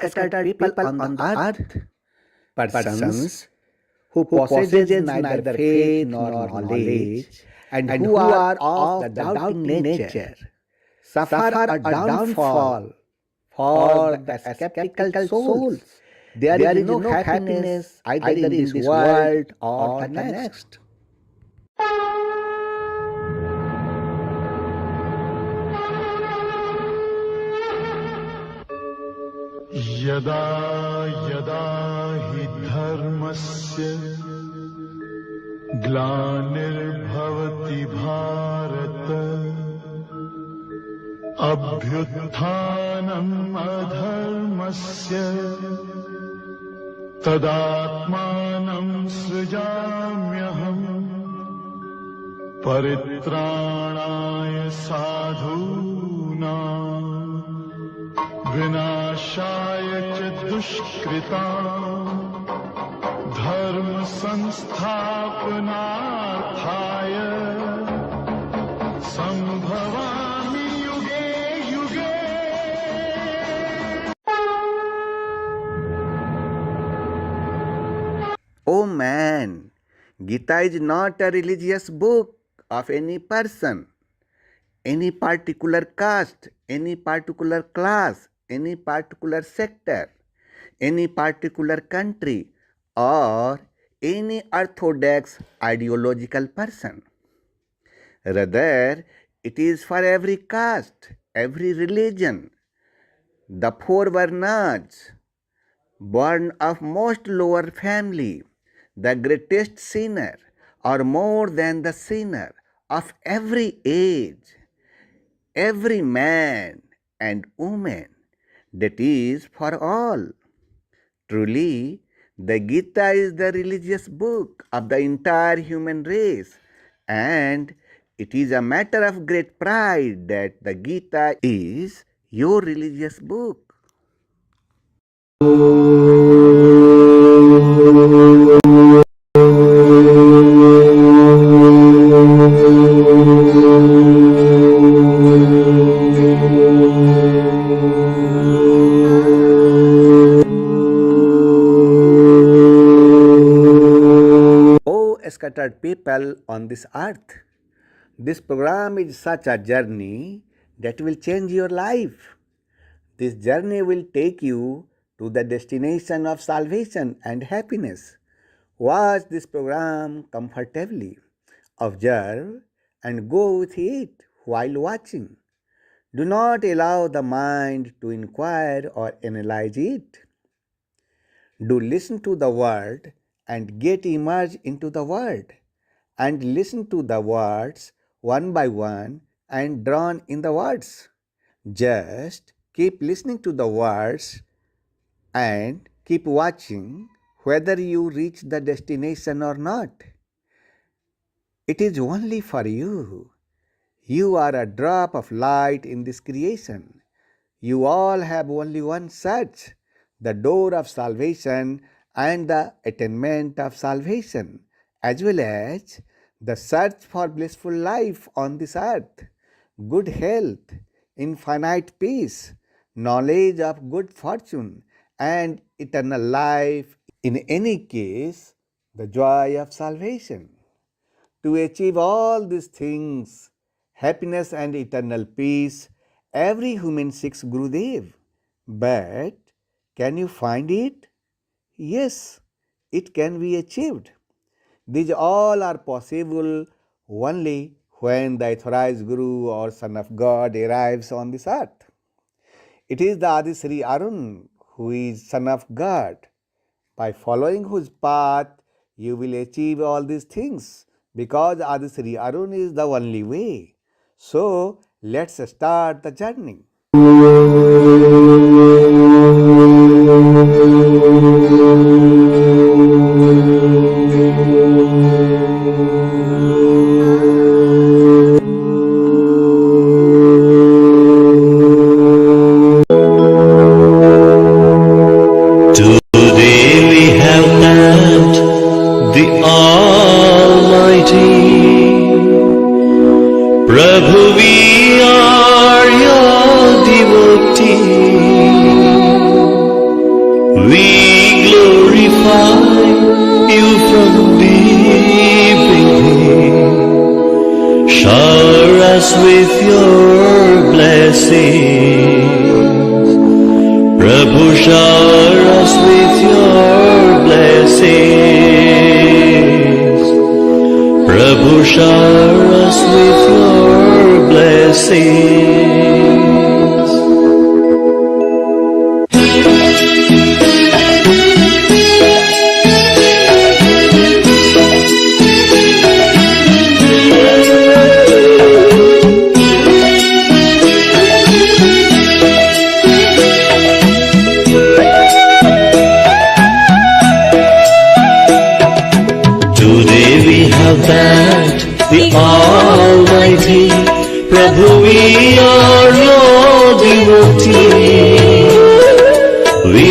scattered people on the earth, persons who possesses neither faith nor knowledge, and who are of the doubting nature, suffer a downfall for the skeptical souls. There is no happiness either in this world or the next. यदा यदा हि धर्मस्य ग्लानिर्भवति भारत अभ्युत्थानम् अधर्मस्य तदात्मानं सृजाम्यहम् परित्राणाय साधूनां विनाशाय च दुष्कृताम् धर्म संस्थापनार्थाय संभवामि युगे युगे. Oh man, Gita is not a religious book of any person, any particular caste, any particular class, any particular sector, any particular country, or any orthodox ideological person. Rather, it is for every caste, every religion, the four varnas, born of most lower family, the greatest sinner, or more than the sinner, of every age, every man and woman, that is for all. Truly, the Gita is the religious book of the entire human race, and it is a matter of great pride that the Gita is your religious book. Scattered people on this earth, this program is such a journey that will change your life. This journey will take you to the destination of salvation and happiness. Watch this program comfortably. Observe and go with it while watching. Do not allow the mind to inquire or analyze it. Do listen to the word and get immersed into the word, and listen to the words one by one and drown in the words. Just keep listening to the words and keep watching whether you reach the destination or not. It is only for you. You are a drop of light in this creation. You all have only one search, the door of salvation and the attainment of salvation, as well as the search for blissful life on this earth, good health, infinite peace, knowledge of good fortune, and eternal life. In any case, the joy of salvation. To achieve all these things, happiness and eternal peace, every human seeks Gurudev. But can you find it? Yes, it can be achieved. These all are possible only when the authorized Guru or Son of God arrives on this earth. It is the Adi Sri Arun who is Son of God. By following whose path, you will achieve all these things, because Adi Sri Arun is the only way. So, let's start the journey. thanked the Almighty. Prabhu, we are your devotees. We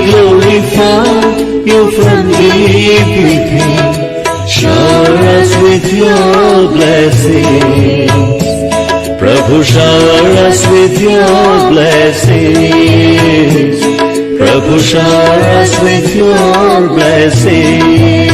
glorify you from deep within. Shower us with your blessings. Prabhu, shower us with your blessings. Prabhu, shower us with your blessings.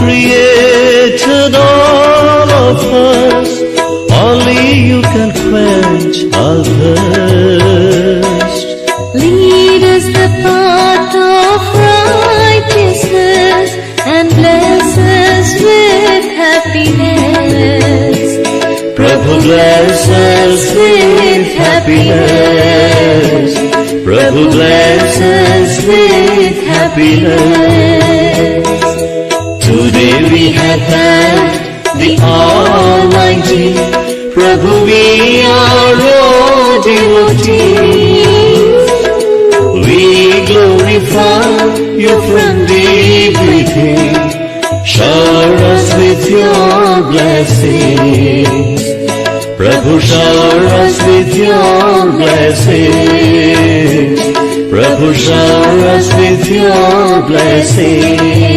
Created all of us, only you can quench our thirst. Lead us the path of righteousness and bless us with happiness. Prabhu, bless us with happiness. Prabhu, bless us with happiness. Today we have thanked the Almighty. Prabhu, we are your devotees. We glorify you from deep within. Shower us with your blessings. Prabhu, shower us with your blessings. Prabhu, shower us with your blessings.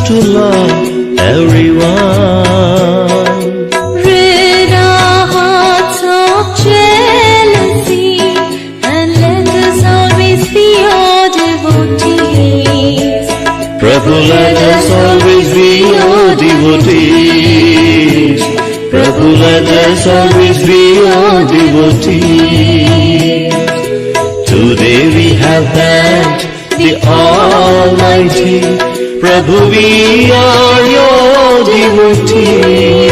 To love everyone. Rid our hearts of jealousy and let us always be your devotees. Prabhu, let us always be your devotees. Prabhu, let us always be your devotees. Today we have thanked the Almighty. Prabhu, we are your devotees.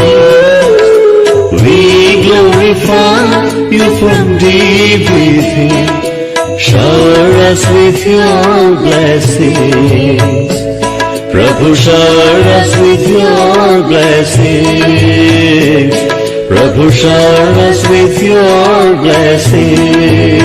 We glorify you from deep within. Shower us with your blessings. Prabhu, shower us with your blessings. Prabhu, shower us with your blessings.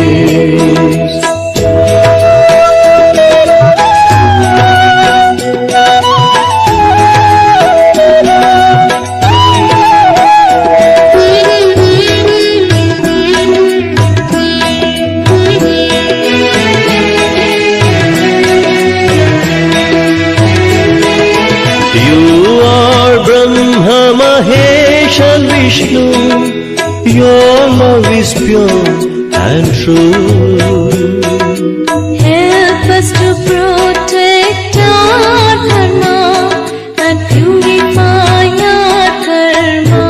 Mahesh and Vishnu, your love is pure and true. Help us to protect our dharma and purify our karma.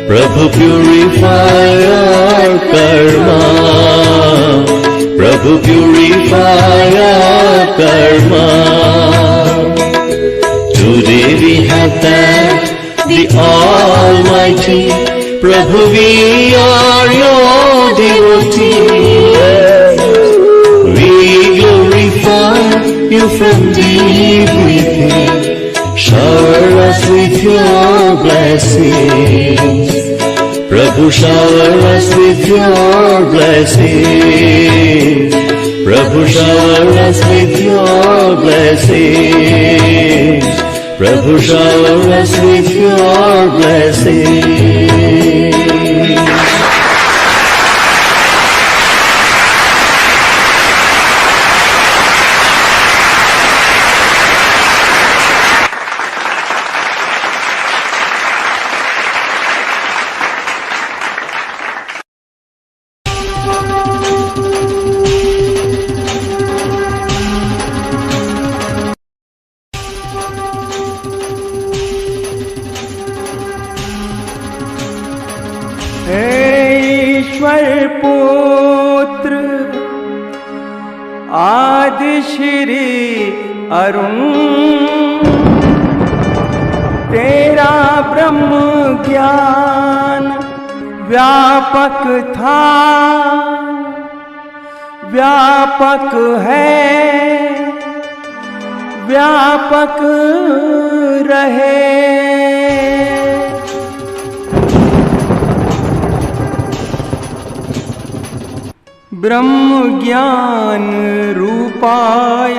Prabhu, purify our karma. Prabhu, purify our karma. Today we have thanked the Almighty. Prabhu, we are your devotees. We glorify you from deep within. Shower us with your blessings. Prabhu, shower us with your blessings. Prabhu, shower us with your blessings. Prabhu, shower us with your blessings. पुत्र आदि श्री अरुण, तेरा ब्रह्म ज्ञान व्यापक था, व्यापक है, व्यापक रहे। ब्रह्म ज्ञान रूपाय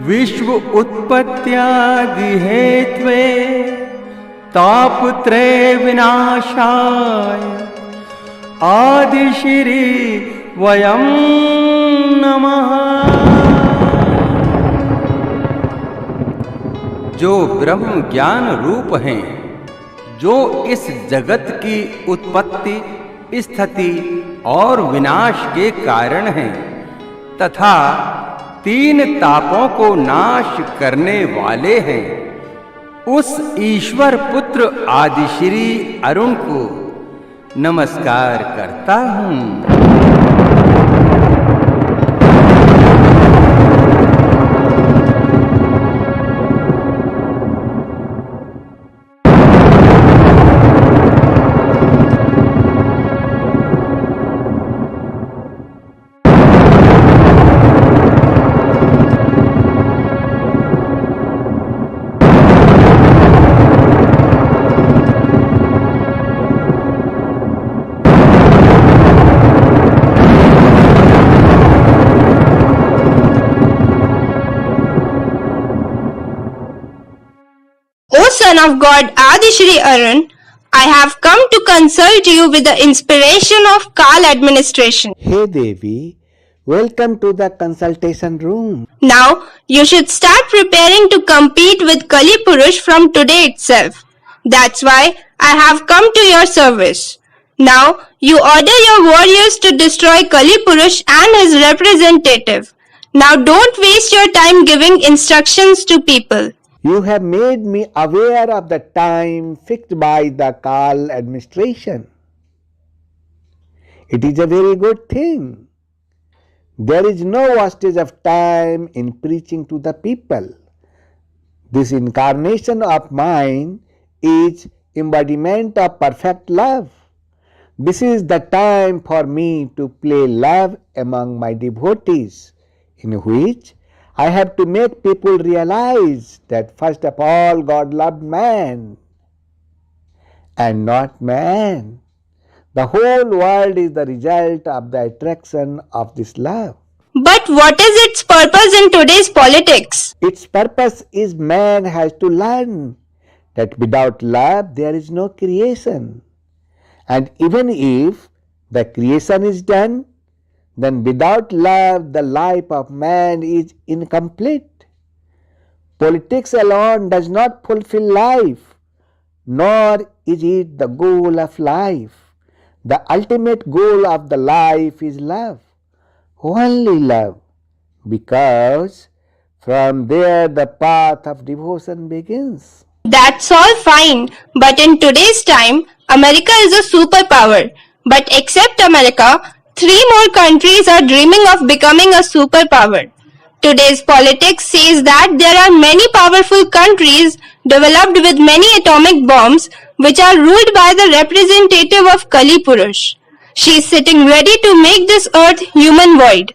विश्व उत्पत्त्यादि हेत्वे तापत्रय विनाशाय आदि श्री वयं नमः। जो ब्रह्म ज्ञान रूप हैं, जो इस जगत की उत्पत्ति, स्थिति और विनाश के कारण हैं, तथा तीन तापों को नाश करने वाले हैं, उस ईश्वर पुत्र आदिश्री अरुण को नमस्कार करता हूँ। Son of God Adi Shri Arun, I have come to consult you with the inspiration of Kal administration. Hey Devi, welcome to the consultation room. Now you should start preparing to compete with Kali Purush from today itself. That's why I have come to your service. Now you order your warriors to destroy Kali Purush and his representative. Now don't waste your time giving instructions to people. You have made me aware of the time fixed by the Kal administration. It is a very good thing. There is no wastage of time in preaching to the people. This incarnation of mine is embodiment of perfect love. This is the time for me to play love among my devotees, in which I have to make people realize that first of all God loved man and not man. The whole world is the result of the attraction of this love. But what is its purpose in today's politics? Its purpose is man has to learn that without love there is no creation. And even if the creation is done, then without love the life of man is incomplete. Politics alone does not fulfill life, nor is it the goal of life. The ultimate goal of the life is love, only love, because from there the path of devotion begins. That's all fine, but in today's time, America is a superpower. But except America, 3 more countries are dreaming of becoming a superpower. Today's politics says that there are many powerful countries developed with many atomic bombs which are ruled by the representative of Kali Purush. She is sitting ready to make this earth human void.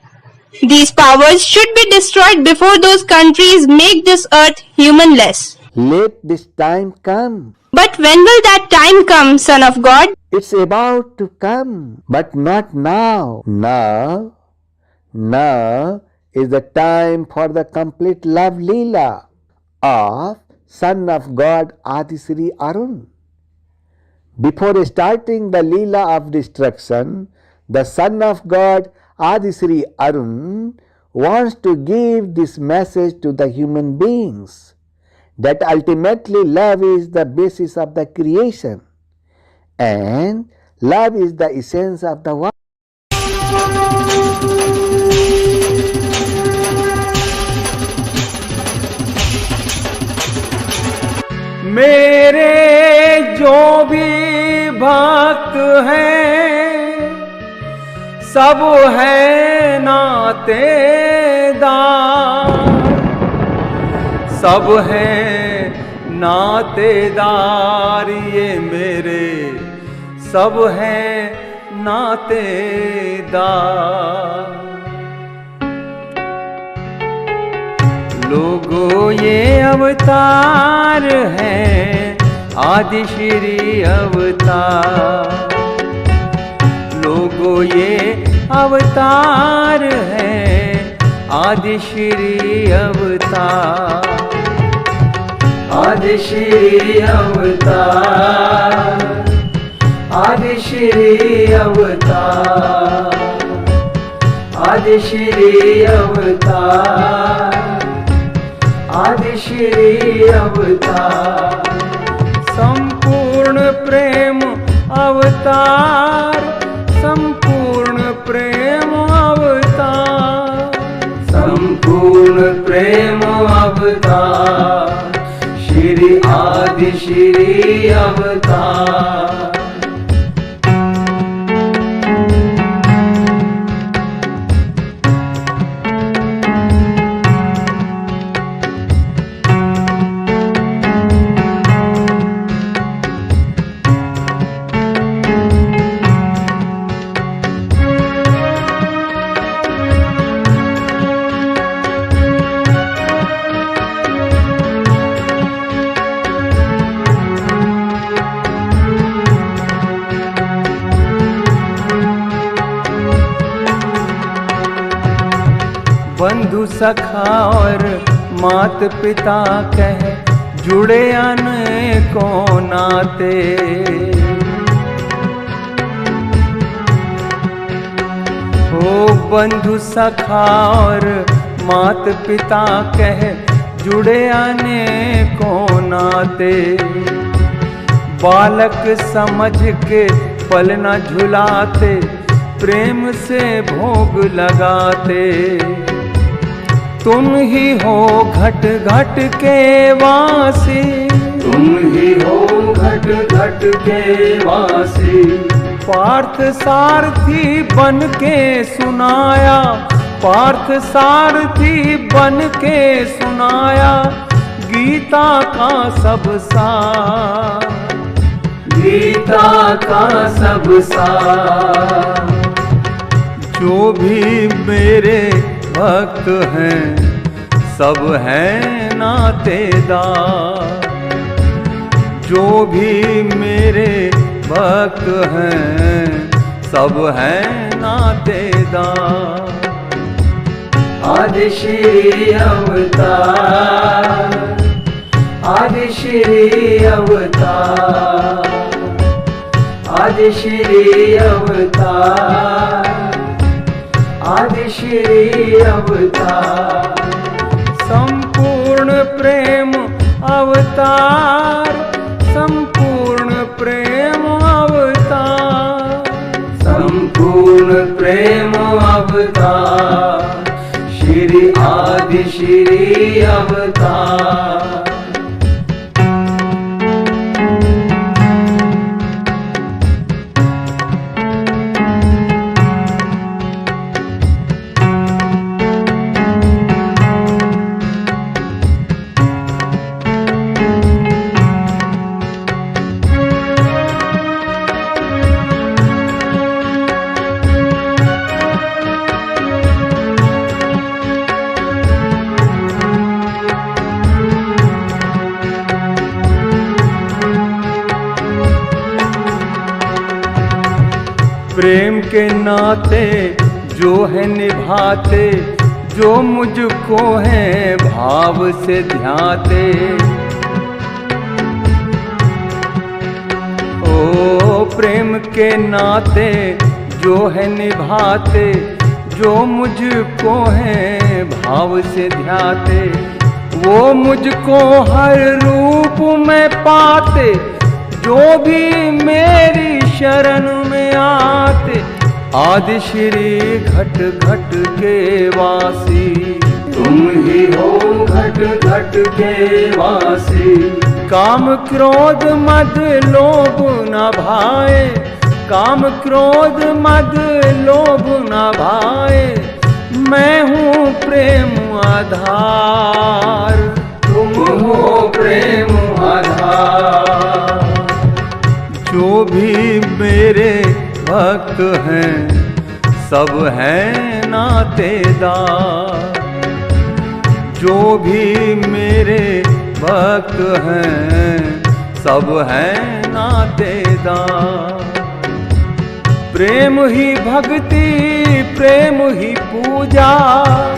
These powers should be destroyed before those countries make this earth humanless. Let this time come. But when will that time come, Son of God? It's about to come, but not now. Now is the time for the complete love Leela of Son of God Adisri Arun. Before starting the Leela of destruction, the Son of God Adisri Arun wants to give this message to the human beings, that ultimately love is the basis of the creation and love is the essence of the world. मेरे जो भी भक्त हैं सब है नातेदार, सब है नातेदार ये मेरे, सब है नातेदार। लोगों ये अवतार हैं आदि श्री अवतार, लोगों ये अवतार हैं आदि श्री अवतार, आदि श्री अवतार, आदि श्री अवतार, आदि श्री अवतार, आदि श्री अवतार। संपूर्ण प्रेम अवतार, संपूर्ण प्रेम अवतार, संपूर्ण प्रेम अवतार, श्री आदि श्री अवतार। बंधु सखा और मात पिता कह जुड़े अनेकों नाते, ओ बंधु सखा और मात पिता कह जुड़े अनेकों नाते। बालक समझ के पल न झुलाते, प्रेम से भोग लगाते। तुम ही हो घट घट के वासी, तुम ही हो घट घट के वासी। पार्थ सारथी बन के सुनाया, पार्थ सारथी बन के सुनाया गीता का सब सार, गीता का सब सार। जो भी मेरे भक्त हैं सब हैं नातेदार, जो भी मेरे भक्त हैं सब हैं नातेदार। आदि श्री अवतार, आदि श्री अवतार, आदि श्री अवतार, आदि श्री अवतार। संपूर्ण प्रेम अवतार, संपूर्ण प्रेम अवतार, संपूर्ण प्रेम अवतार, श्री आदि श्री अवतार। प्रेम के नाते जो है निभाते, जो मुझको है भाव से ध्याते। ओ प्रेम के नाते जो है निभाते, जो मुझको है भाव से ध्याते। वो मुझको हर रूप में पाते, जो भी मेरी शरण में आते। आदि श्री घट घट के वासी, तुम ही हो घट घट के वासी। काम क्रोध मद लोभ न भाए, काम क्रोध मद लोभ भाए, मैं हूँ प्रेम आधार, तुम हो प्रेम आधार। जो भी मेरे भक्त हैं सब हैं नातेदार, जो भी मेरे भक्त हैं सब हैं नातेदार। प्रेम ही भक्ति, प्रेम ही पूजा,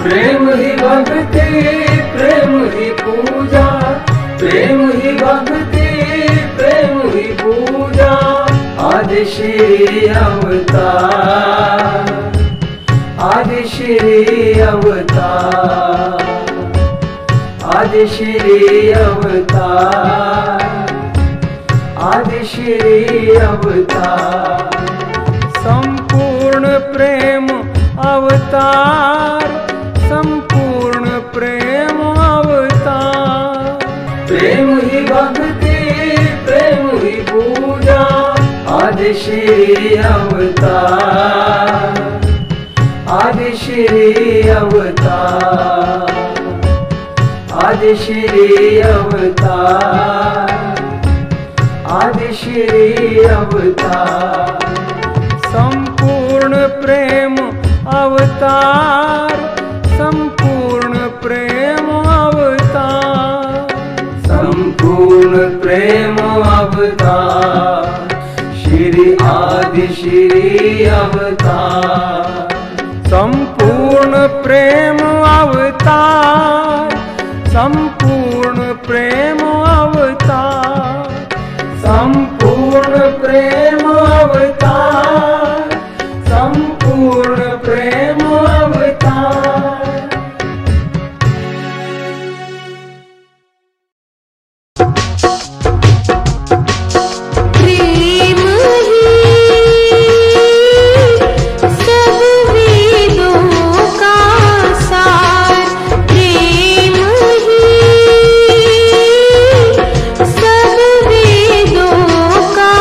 प्रेम ही भक्ति, प्रेम ही पूजा, प्रेम ही भक्ति, प्रेम ही पूजा। आदि श्री अवतार, आदि श्री अवतार, आदि श्री अवतार, आदि श्री अवतार। संपूर्ण प्रेम अवतार, संपूर्ण प्रेम अवतार। प्रेम ही भक्ति, प्रेम ही पूजा। आदि श्री अवतार, आदि श्री अवतार, आदि श्री अवतार, आदि श्री अवतार। संपूर्ण प्रेम अवतार, संपूर्ण प्रेम अवतार, संपूर्ण प्रेम अवतार। श्री आदि श्री अवतार, संपूर्ण प्रेम अवतार, संपूर्ण प्रेम अवतार, संपूर्ण प्रेम अवतार, संपूर्ण प्रेम अवतार। प्रेम ही सब वेदों का सार, प्रेम ही सब वेदों का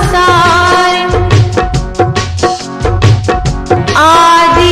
सार। आदि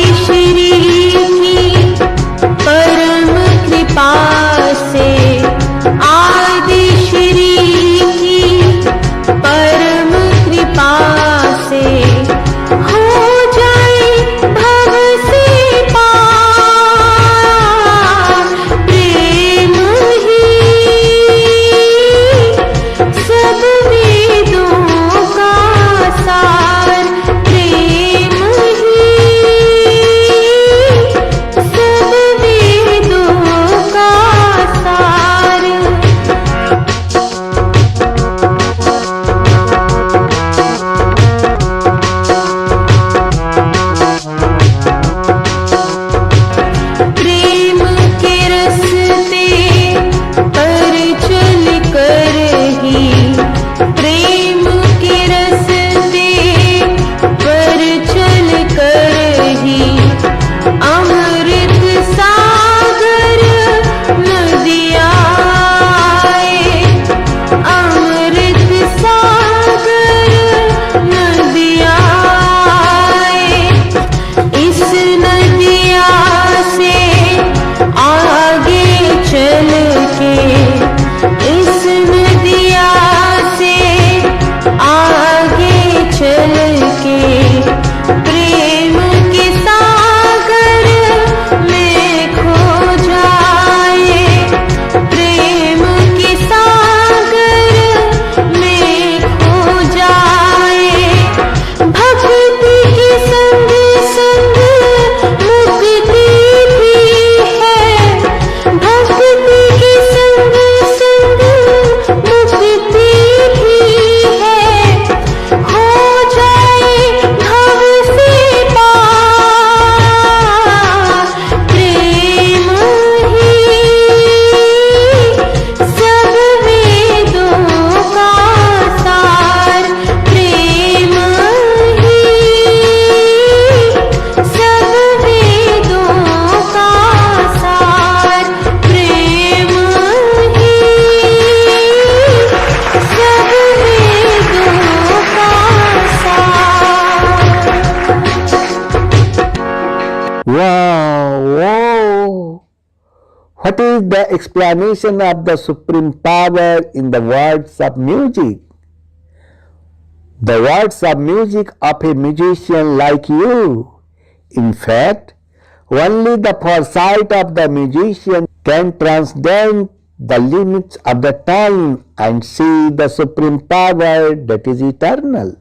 What is the explanation of the supreme power in the words of music? The words of music of a musician like you. In fact, only the foresight of the musician can transcend the limits of the time and see the supreme power that is eternal.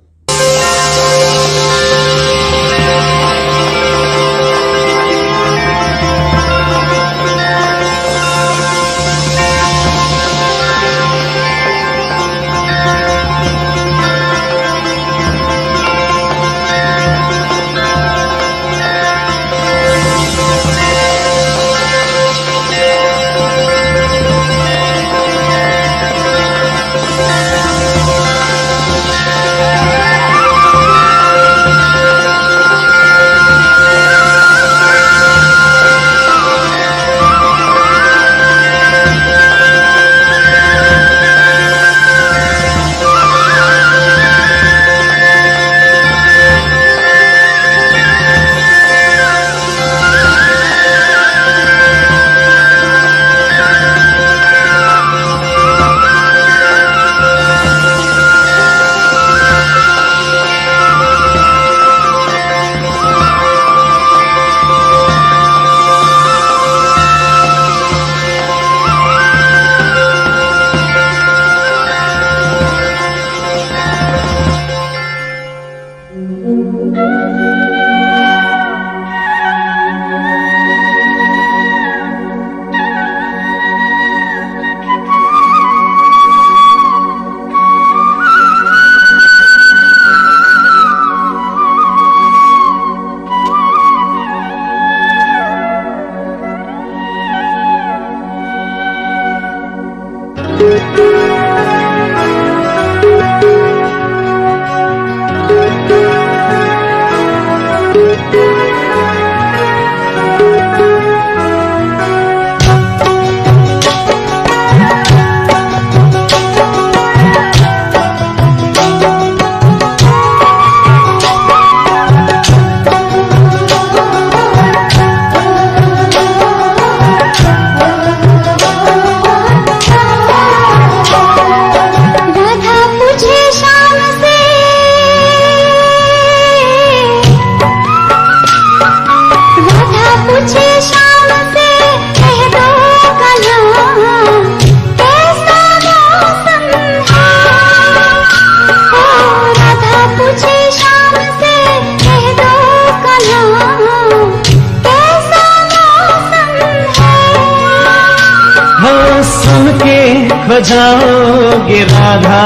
बजाओगे Radha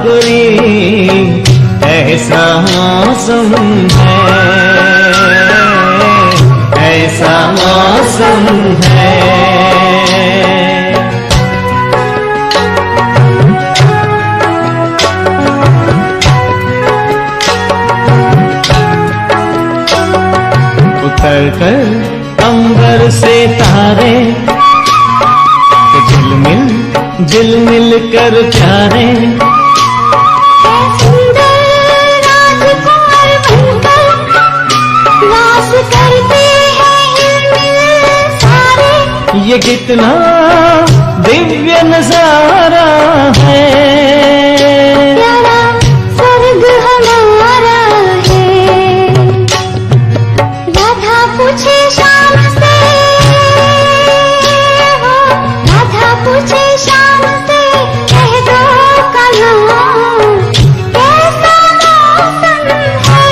गोरी ऐसा मौसम है, ऐसा मौसम है। उतर कर अंबर से तारे झिलमिल कर प्यारे ये कितना दिव्य नजारा है, स्वर्ग हमारा है। राधा पूछे शाम से, राधा पूछे शाम से, कह दो कहाँ कैसा मौसम है।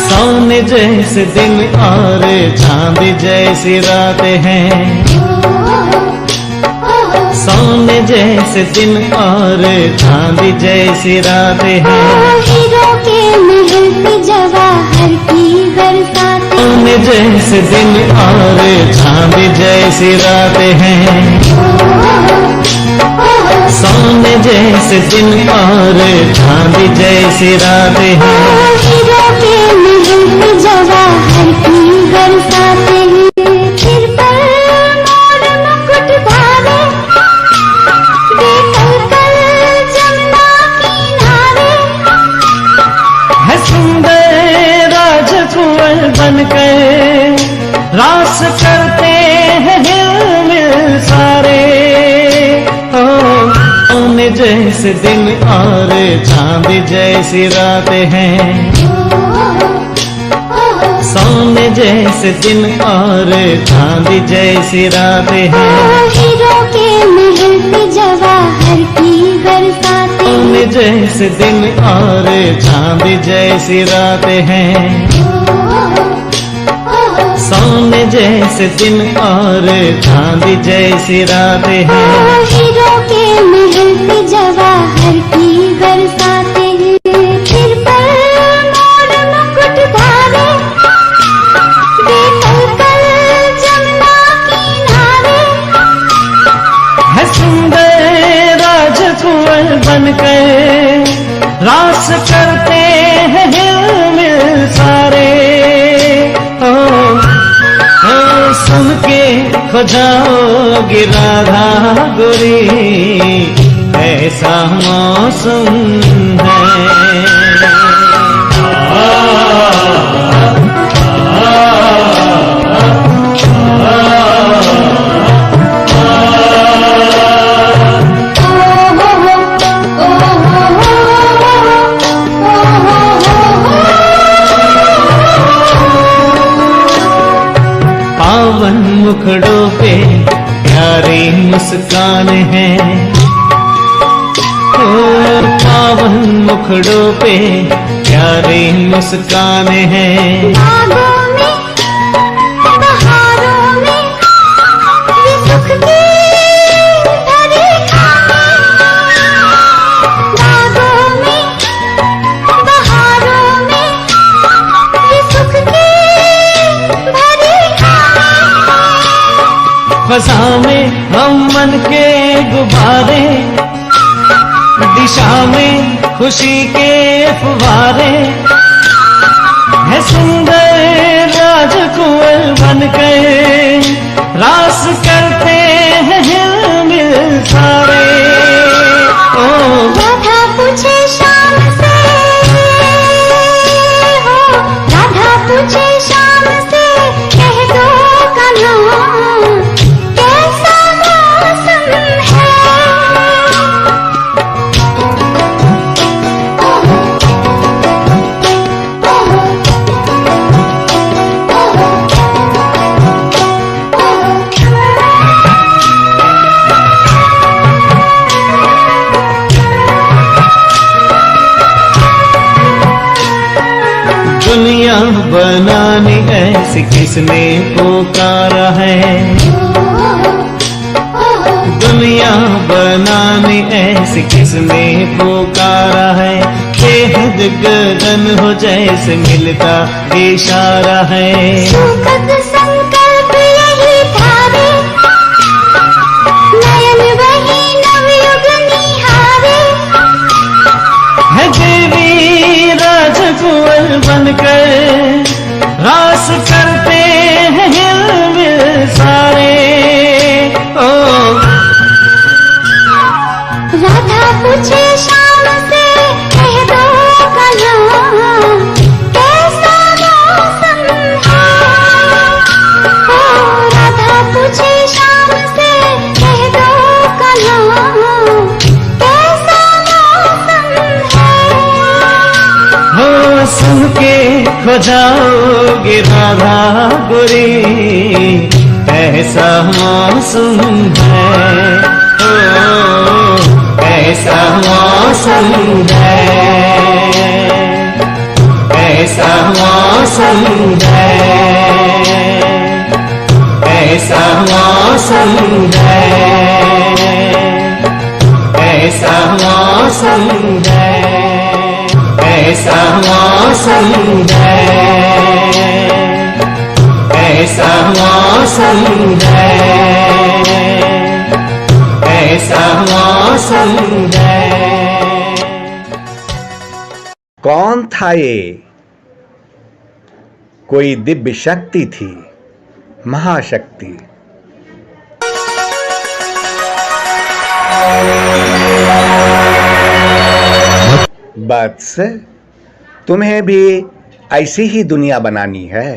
सोने जैसे दिन और चांद जैसी रात हैं, सोने जैसे दिन और चांद जैसी रात हैं। हीरो के महल पे जवाहर की बरसात, सोने जैसे दिन और चांद जैसी रात हैं, सोने जैसे दिन और चांद जैसी रात हैं। हीरो के महल जैसे दिन और चांद जैसी रात है, सोने जैसे दिन और चांद जैसी रात है, हीरो के महल पे जवाहर की बरसात सोने जैसे दिन और चांद जैसी रात है, सोने जैसे दिन और चांद जैसी रात है, हीरो के महल पे जवाहर की बरसात सिर पर मोर मुकुट धारे, बेकल जमुना किनारे, है सुंदर राजकुंवर बनकर रास करते हैं हिलमिल सारे। सुन के खो जाओगे राधा गोरी, ऐसा मौसम है। पावन मुखड़ों पे प्यारी मुस्कान है, पावन मुखड़ों पे प्यारी मुस्कान है, बागों में बहारों में ये सुख की भरी खाने, बागों में बहारों में ये सुख की भरी खाने, फसा में हम मन के गुब्बारे, दिशा में खुशी के फुवारे, है सुंदर राजकुंवर बनकर रास करते हैं हिलमिल सारे। राधा पूछे शाम से हो, राधा पूछे शाम से कह दो कन्हा कैसा मौसम है। दुनिया बनानी ऐसी किसने पुकारा है, दुनिया बनानी ऐसी किसने पुकारा है, बेहद गगन हो जैसे मिलता इशारा है, सुखद संकल्प यही धारे, नयन वही नवयुग निहारे, है देवी राजकुंवर बनकर रास करते हैं हिलमिल सारे। राधा पूछे शाम से कह दो कन्हा कैसा मौसम है। राधा पूछे शाम से कह दो कन्हा कैसा मौसम है। सुन के खो जाओगे राधा गोरी, ऐसा मौसम है, ऐसा मौसम है, ऐसा मौसम है, ऐसा मौसम है, ऐसा मौसम है, ऐसा मौसम है, ऐसा मौसम है, ऐसा मौसम है। कौन था ये? कोई दिव्य शक्ति थी, महाशक्ति। बस तुम्हें भी ऐसी ही दुनिया बनानी है।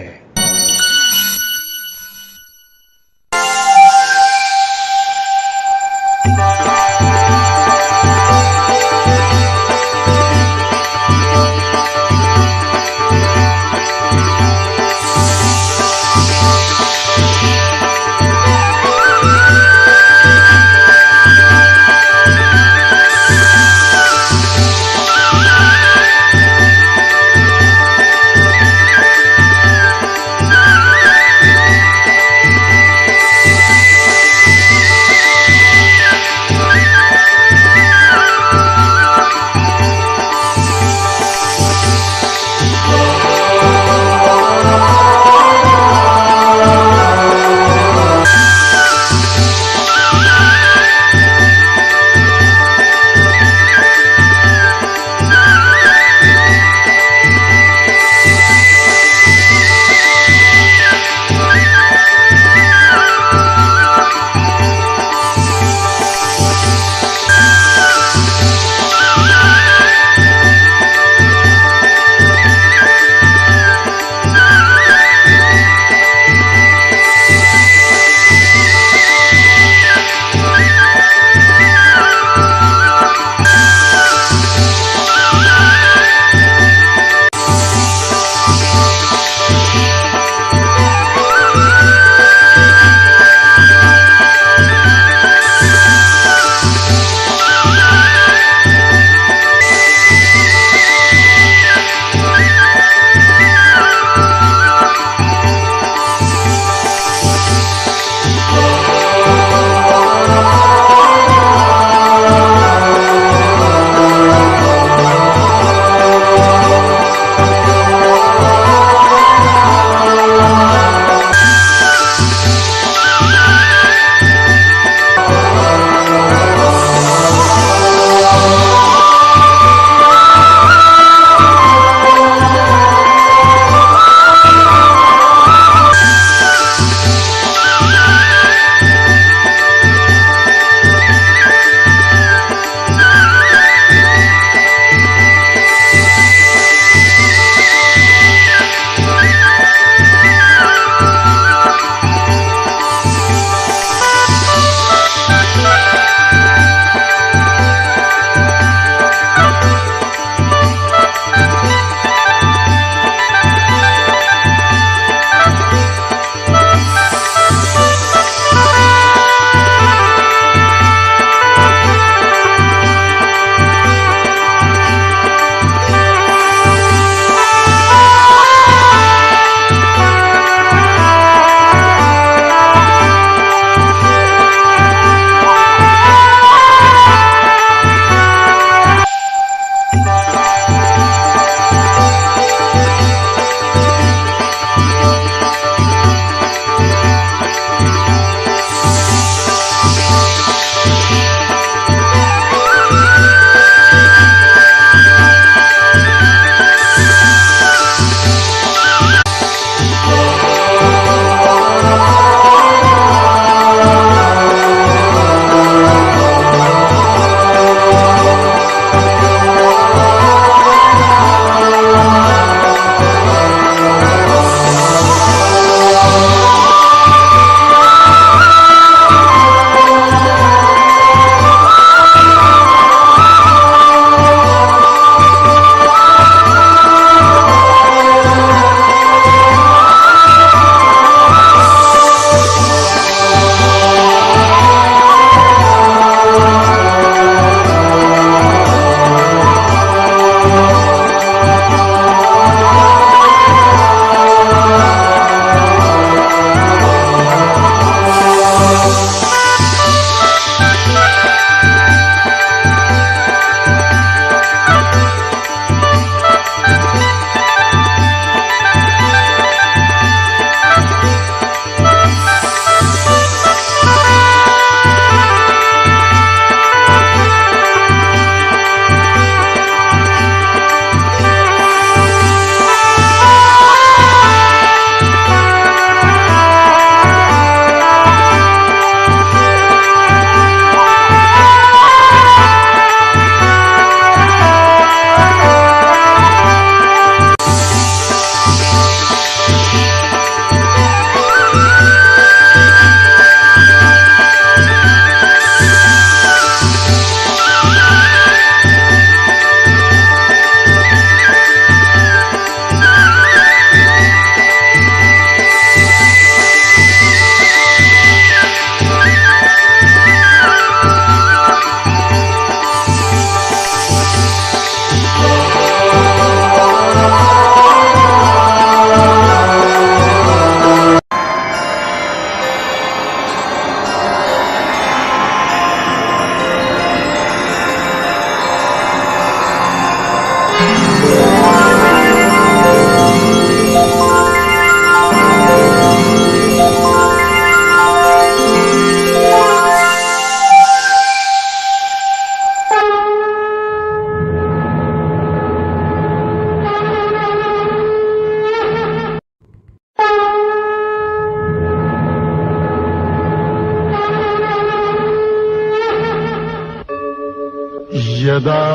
यदा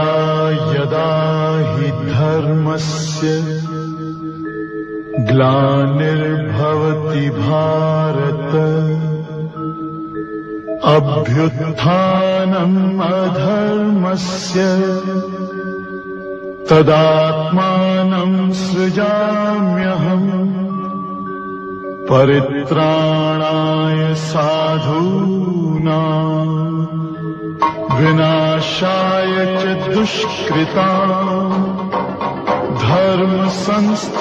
यदा हि धर्मस्य ग्लानिर्भवति भारत अभ्युत्थानम् अधर्मस्य तदात्मानं सृजाम्यहम् परित्राणाय साधूनां विनाशाय च दुष्कृतां धर्म संस्थापनार्थाय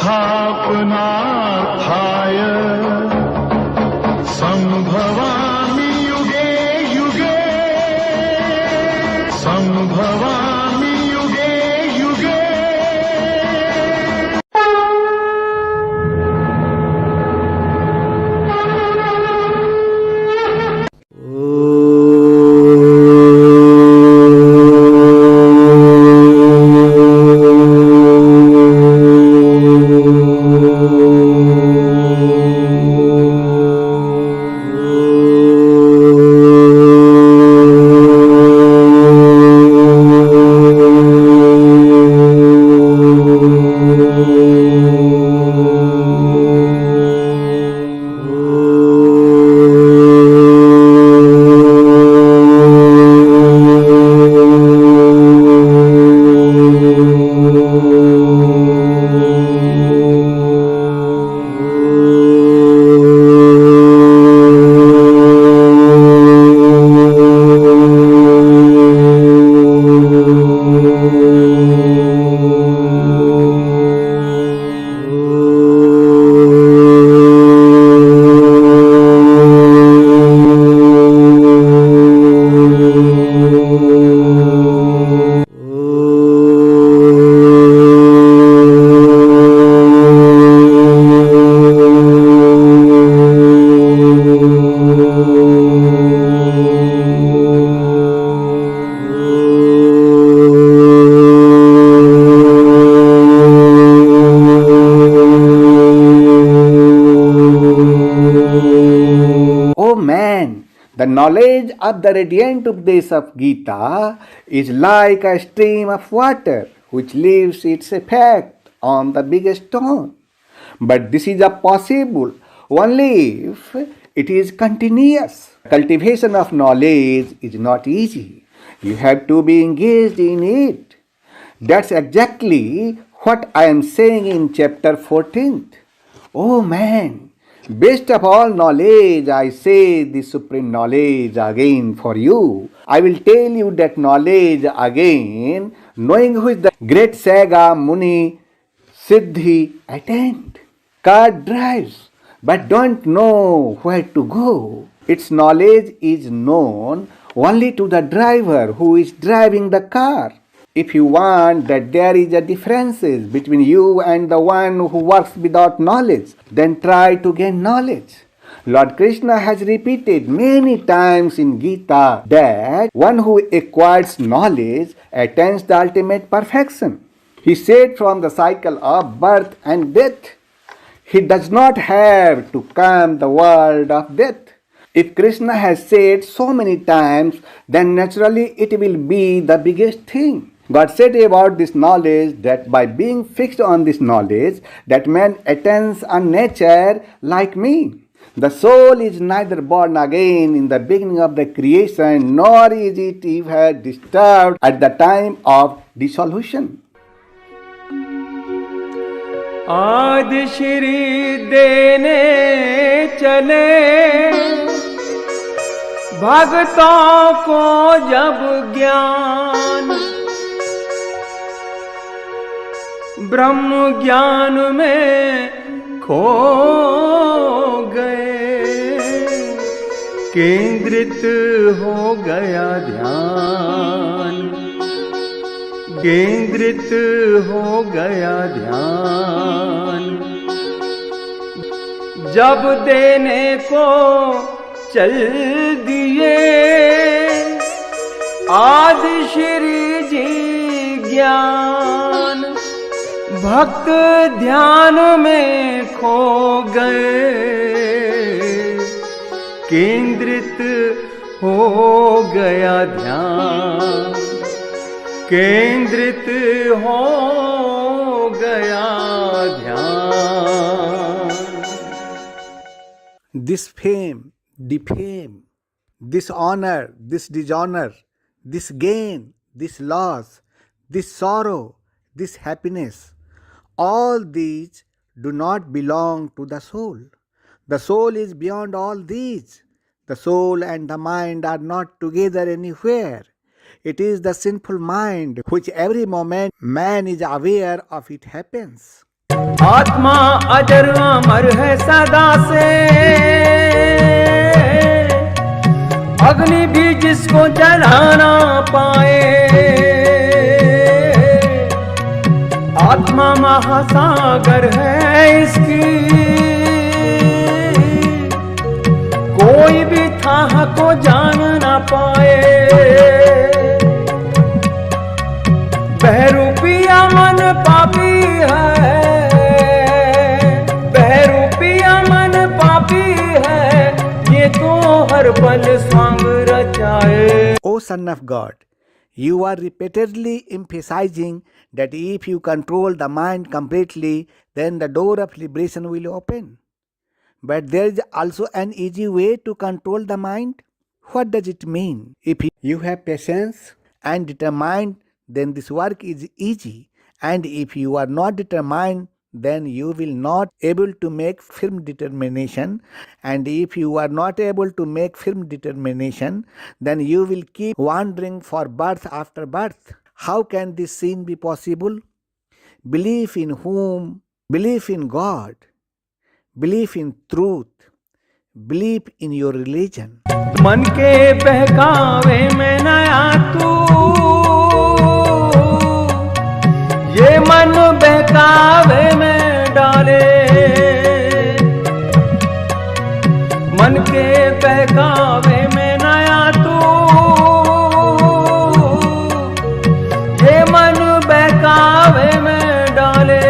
संभवामि युगे युगे संभवामि युगे युगे The knowledge of the radiant Updesh of Gita is like a stream of water which leaves its effect on the biggest stone. But this is possible only if it is continuous. Cultivation of knowledge is not easy. You have to be engaged in it. That's exactly what I am saying in chapter 14th. Oh man, best of all knowledge, I say the supreme knowledge again for you. I will tell you that knowledge again, knowing which the great Saga Muni Siddhi attained. Car drives, but don't know where to go. Its knowledge is known only to the driver who is driving the car. If you want that there is a difference between you and the one who works without knowledge, then try to gain knowledge. Lord Krishna has repeated many times in Gita that one who acquires knowledge attains the ultimate perfection. He said from the cycle of birth and death, he does not have to come the world of death. If Krishna has said so many times, then naturally it will be the biggest thing. God said about this knowledge that by being fixed on this knowledge, that man attains a nature like me. The soul is neither born again in the beginning of the creation, nor is it even disturbed at the time of dissolution. आदि श्री देने चले भक्तों को जब ज्ञान, ब्रह्म ज्ञान में खो गए, केंद्रित हो गया ध्यान, केंद्रित हो गया ध्यान। जब देने को चल दिए आदि श्री जी ज्ञान, भक्त ध्यान में खो गए, केंद्रित हो गया ध्यान, केंद्रित हो गया ध्यान। This fame, defame, this honor, this dishonor, this gain, this loss, this sorrow, this happiness, all these do not belong to the soul. The soul is beyond all these. The soul and the mind are not together anywhere. It is the sinful mind which every moment man is aware of it happens. आत्मा अजर अमर है सदा से, अग्नि भी जिसको जला ना पाए। आत्मा महासागर है इसकी, कोई भी थाह को जान ना पाए। बहरूपिया मन पापी है, बहरूपिया मन पापी है, ये तो हर पल स्वांग रचाए। O Son of God, you are repeatedly emphasizing that if you control the mind completely, then the door of liberation will open. But there is also an easy way to control the mind. What does it mean? If you have patience and determined, then this work is easy. And if you are not determined, then you will not able to make firm determination. And if you are not able to make firm determination, then you will keep wandering for birth after birth. How can this sin be possible? Belief in whom? Belief in God. Belief in truth. Belief in your religion. मन के बहकावे में नया तू, ये मन बहकावे में डाले। मन के बहकावे में नया तू, ये मन बहकावे में डाले।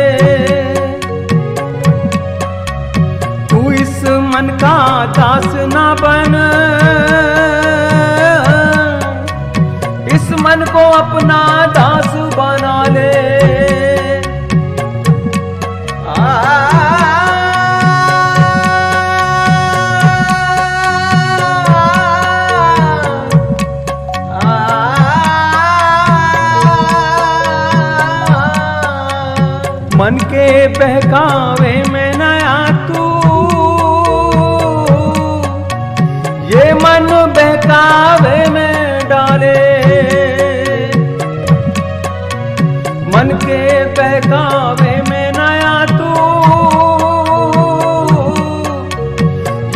तू इस मन का दास ना बन, इस मन को अपना दास बना ले। मन के बहकावे में नया तू, ये मन बहकावे में डाले। मन के बहकावे में नया तू,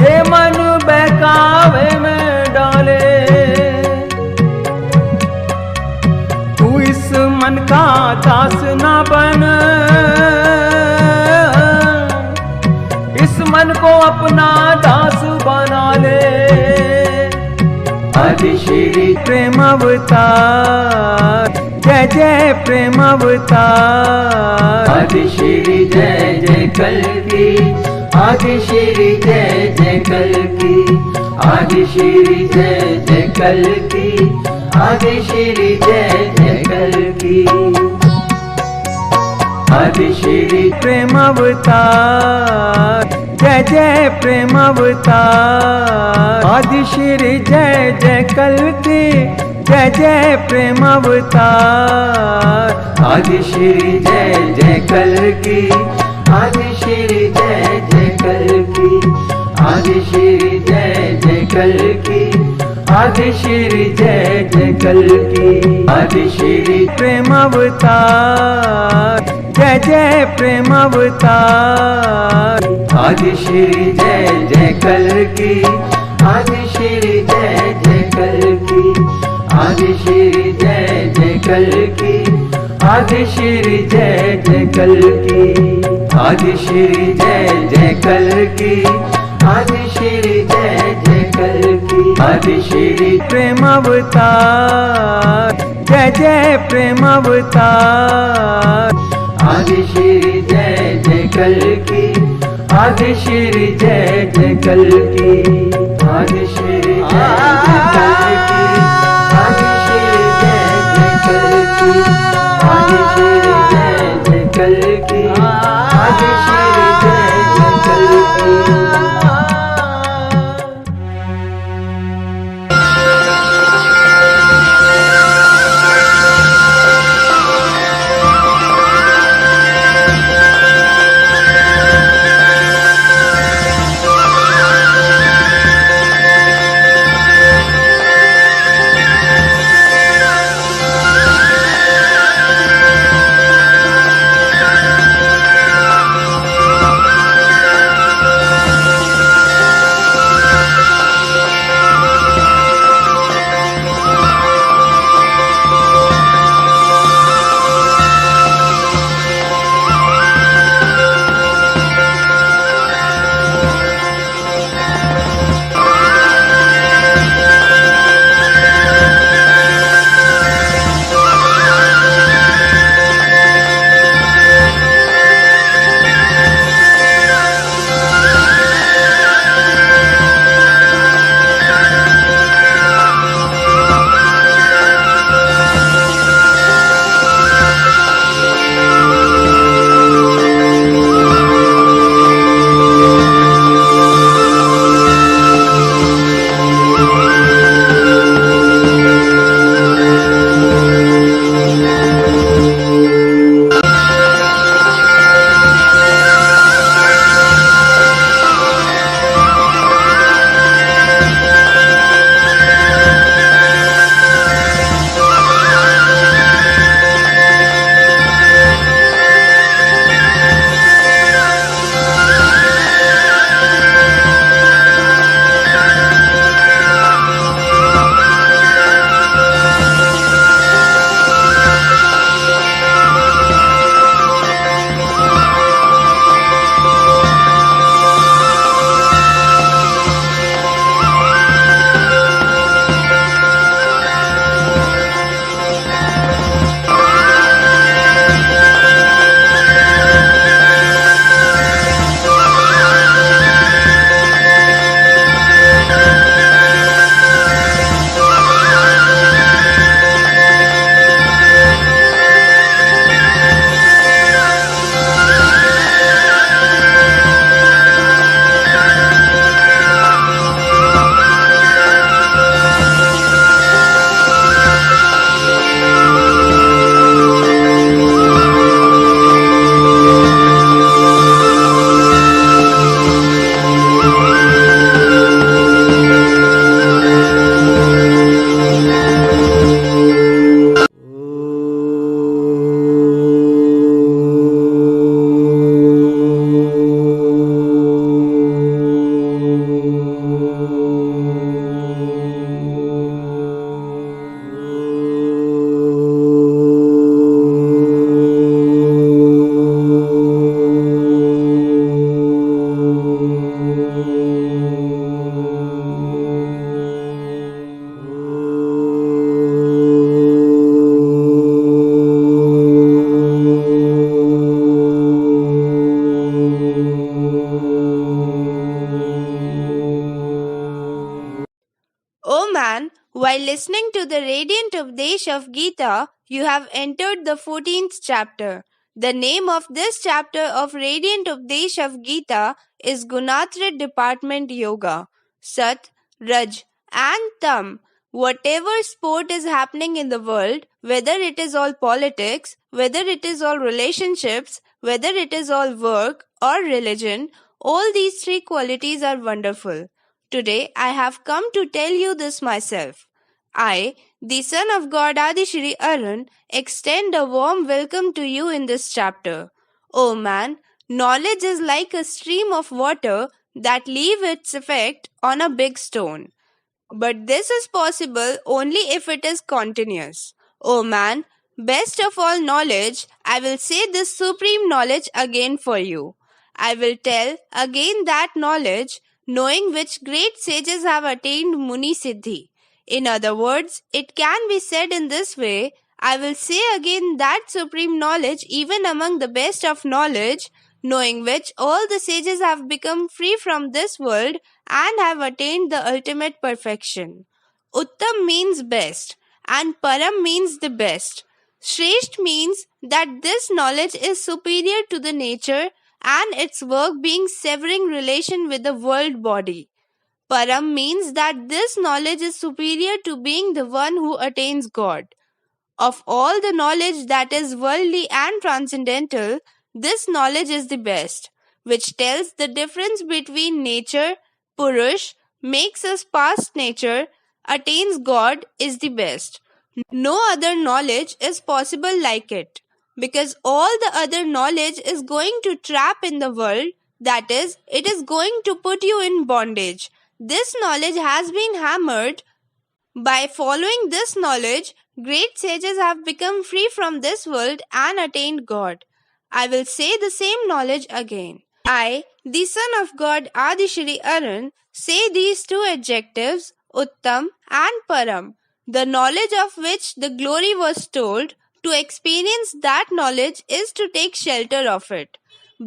ये मन बहकावे में डाले। तू इस मन का दास ना बन, इस मन को अपना दास बना ले। आदि श्री प्रेम अवतार, जय जय प्रेम अवतार। आदि श्री जय जय कल की, आदि श्री जय जय कल की। आदि श्री जय जय कल की, आदि श्री जय जय कल की। आदि श्री प्रेम अवतार, जय जय प्रेम अवतार। आदि श्री जय जय कल की, जय जय प्रेम अवतार। आदि श्री जय जय कल की, आदि श्री जय जय कल की। आदि श्री जय जय कल की, आदि श्री जय जय कल की। आदि श्री प्रेम अवतार, जय जय प्रेम अवतार। आदि श्री जय जय कल की, आदि श्री जय जय कल की। आदि श्री जय जय कल की, आदि श्री जय जय कल की। आदि श्री जय जय कल की, आदि श्री जय जय कल की। आदि श्री प्रेम अवतार, जय जय प्रेम अवतार। आदि श्री जय जय कल की, आदि श्री जय जय कल की। आदि श्री जय जय कल की, आदि श्री जय जय कल की। to the radiant Updesh of Gita, you have entered the 14th chapter. The name of this chapter of radiant Updesh of Gita is Gunatrit Department Yoga. Sat, Raj, and Tam. Whatever sport is happening in the world, whether it is all politics, whether it is all relationships, whether it is all work or religion, all these three qualities are wonderful. Today I have come to tell you this myself. I, the Son of God Adi Shri Arun, extend a warm welcome to you in this chapter. O man, knowledge is like a stream of water that leave its effect on a big stone. But this is possible only if it is continuous. O man, best of all knowledge, I will say this supreme knowledge again for you. I will tell again that knowledge, knowing which great sages have attained Muni Siddhi. In other words, it can be said in this way, I will say again that supreme knowledge even among the best of knowledge, knowing which all the sages have become free from this world and have attained the ultimate perfection. Uttam means best and Param means the best. Shresht means that this knowledge is superior to the nature and its work being severing relation with the world body. Param means that this knowledge is superior to being the one who attains God. Of all the knowledge that is worldly and transcendental, this knowledge is the best, which tells the difference between nature, Purush, makes us past nature, attains God, is the best. No other knowledge is possible like it, because all the other knowledge is going to trap in the world, that is, it is going to put you in bondage. This knowledge has been hammered. By following this knowledge, great sages have become free from this world and attained God. I will say the same knowledge again. I, the Son of God Adi Shri Arun, say these two adjectives, Uttam and Param, the knowledge of which the glory was told. To experience that knowledge is to take shelter of it.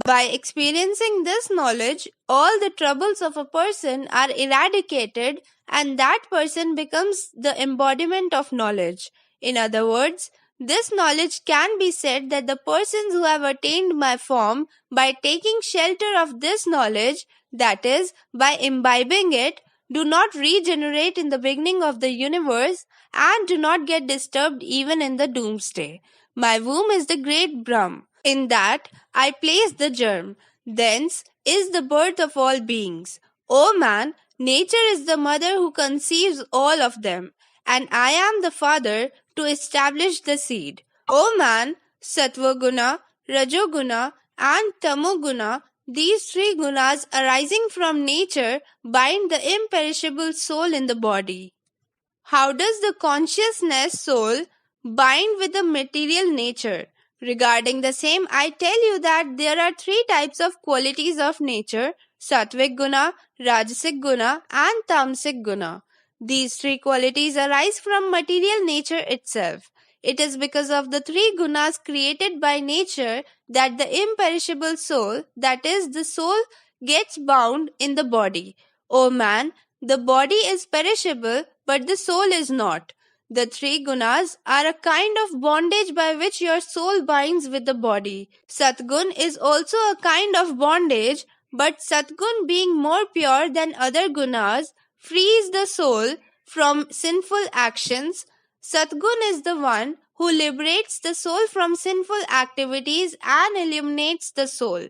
By experiencing this knowledge, all the troubles of a person are eradicated and that person becomes the embodiment of knowledge. In other words, this knowledge can be said that the persons who have attained my form by taking shelter of this knowledge, that is, by imbibing it, do not regenerate in the beginning of the universe and do not get disturbed even in the doomsday. My womb is the great Brahm. In that I place the germ. Thence is the birth of all beings. O man, nature is the mother who conceives all of them, and I am the father to establish the seed. O man, Sattva Guna, Rajoguna, and Tamoguna, these three gunas arising from nature bind the imperishable soul in the body. How does the consciousness soul bind with the material nature? Regarding the same, I tell you that there are three types of qualities of nature, Sattvic Guna, Rajasic Guna and Tamasic Guna. These three qualities arise from material nature itself. It is because of the three gunas created by nature that the imperishable soul, that is, the soul, gets bound in the body. O man, the body is perishable, but the soul is not. The three gunas are a kind of bondage by which your soul binds with the body. Satgun is also a kind of bondage, but Satgun, being more pure than other gunas, frees the soul from sinful actions. Satgun is the one who liberates the soul from sinful activities and illuminates the soul.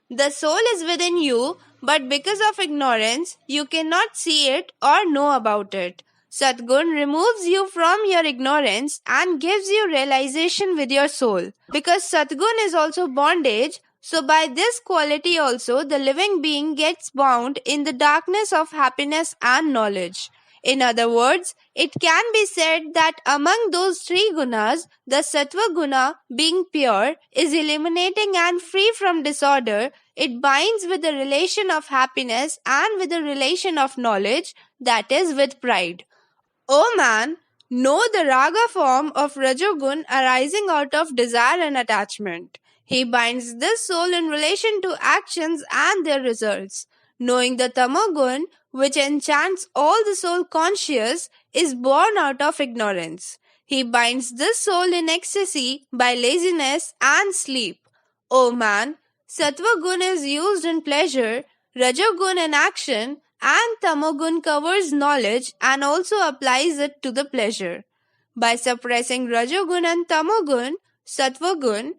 The soul is within you, but because of ignorance, you cannot see it or know about it. Satgun removes you from your ignorance and gives you realization with your soul. Because Satgun is also bondage, so by this quality also the living being gets bound in the darkness of happiness and knowledge. In other words, it can be said that among those three gunas, the Sattva Guna, being pure, is eliminating and free from disorder. It binds with the relation of happiness and with the relation of knowledge, that is, with pride. O man, know the raga form of Rajogun arising out of desire and attachment. He binds this soul in relation to actions and their results. Knowing the Tamogun, which enchants all the soul conscious, is born out of ignorance. He binds this soul in ecstasy by laziness and sleep. O man, Sattva gun is used in pleasure, Rajogun in action, and Tamogun covers knowledge and also applies it to the pleasure. By suppressing Rajogun and Tamogun, Sattvagun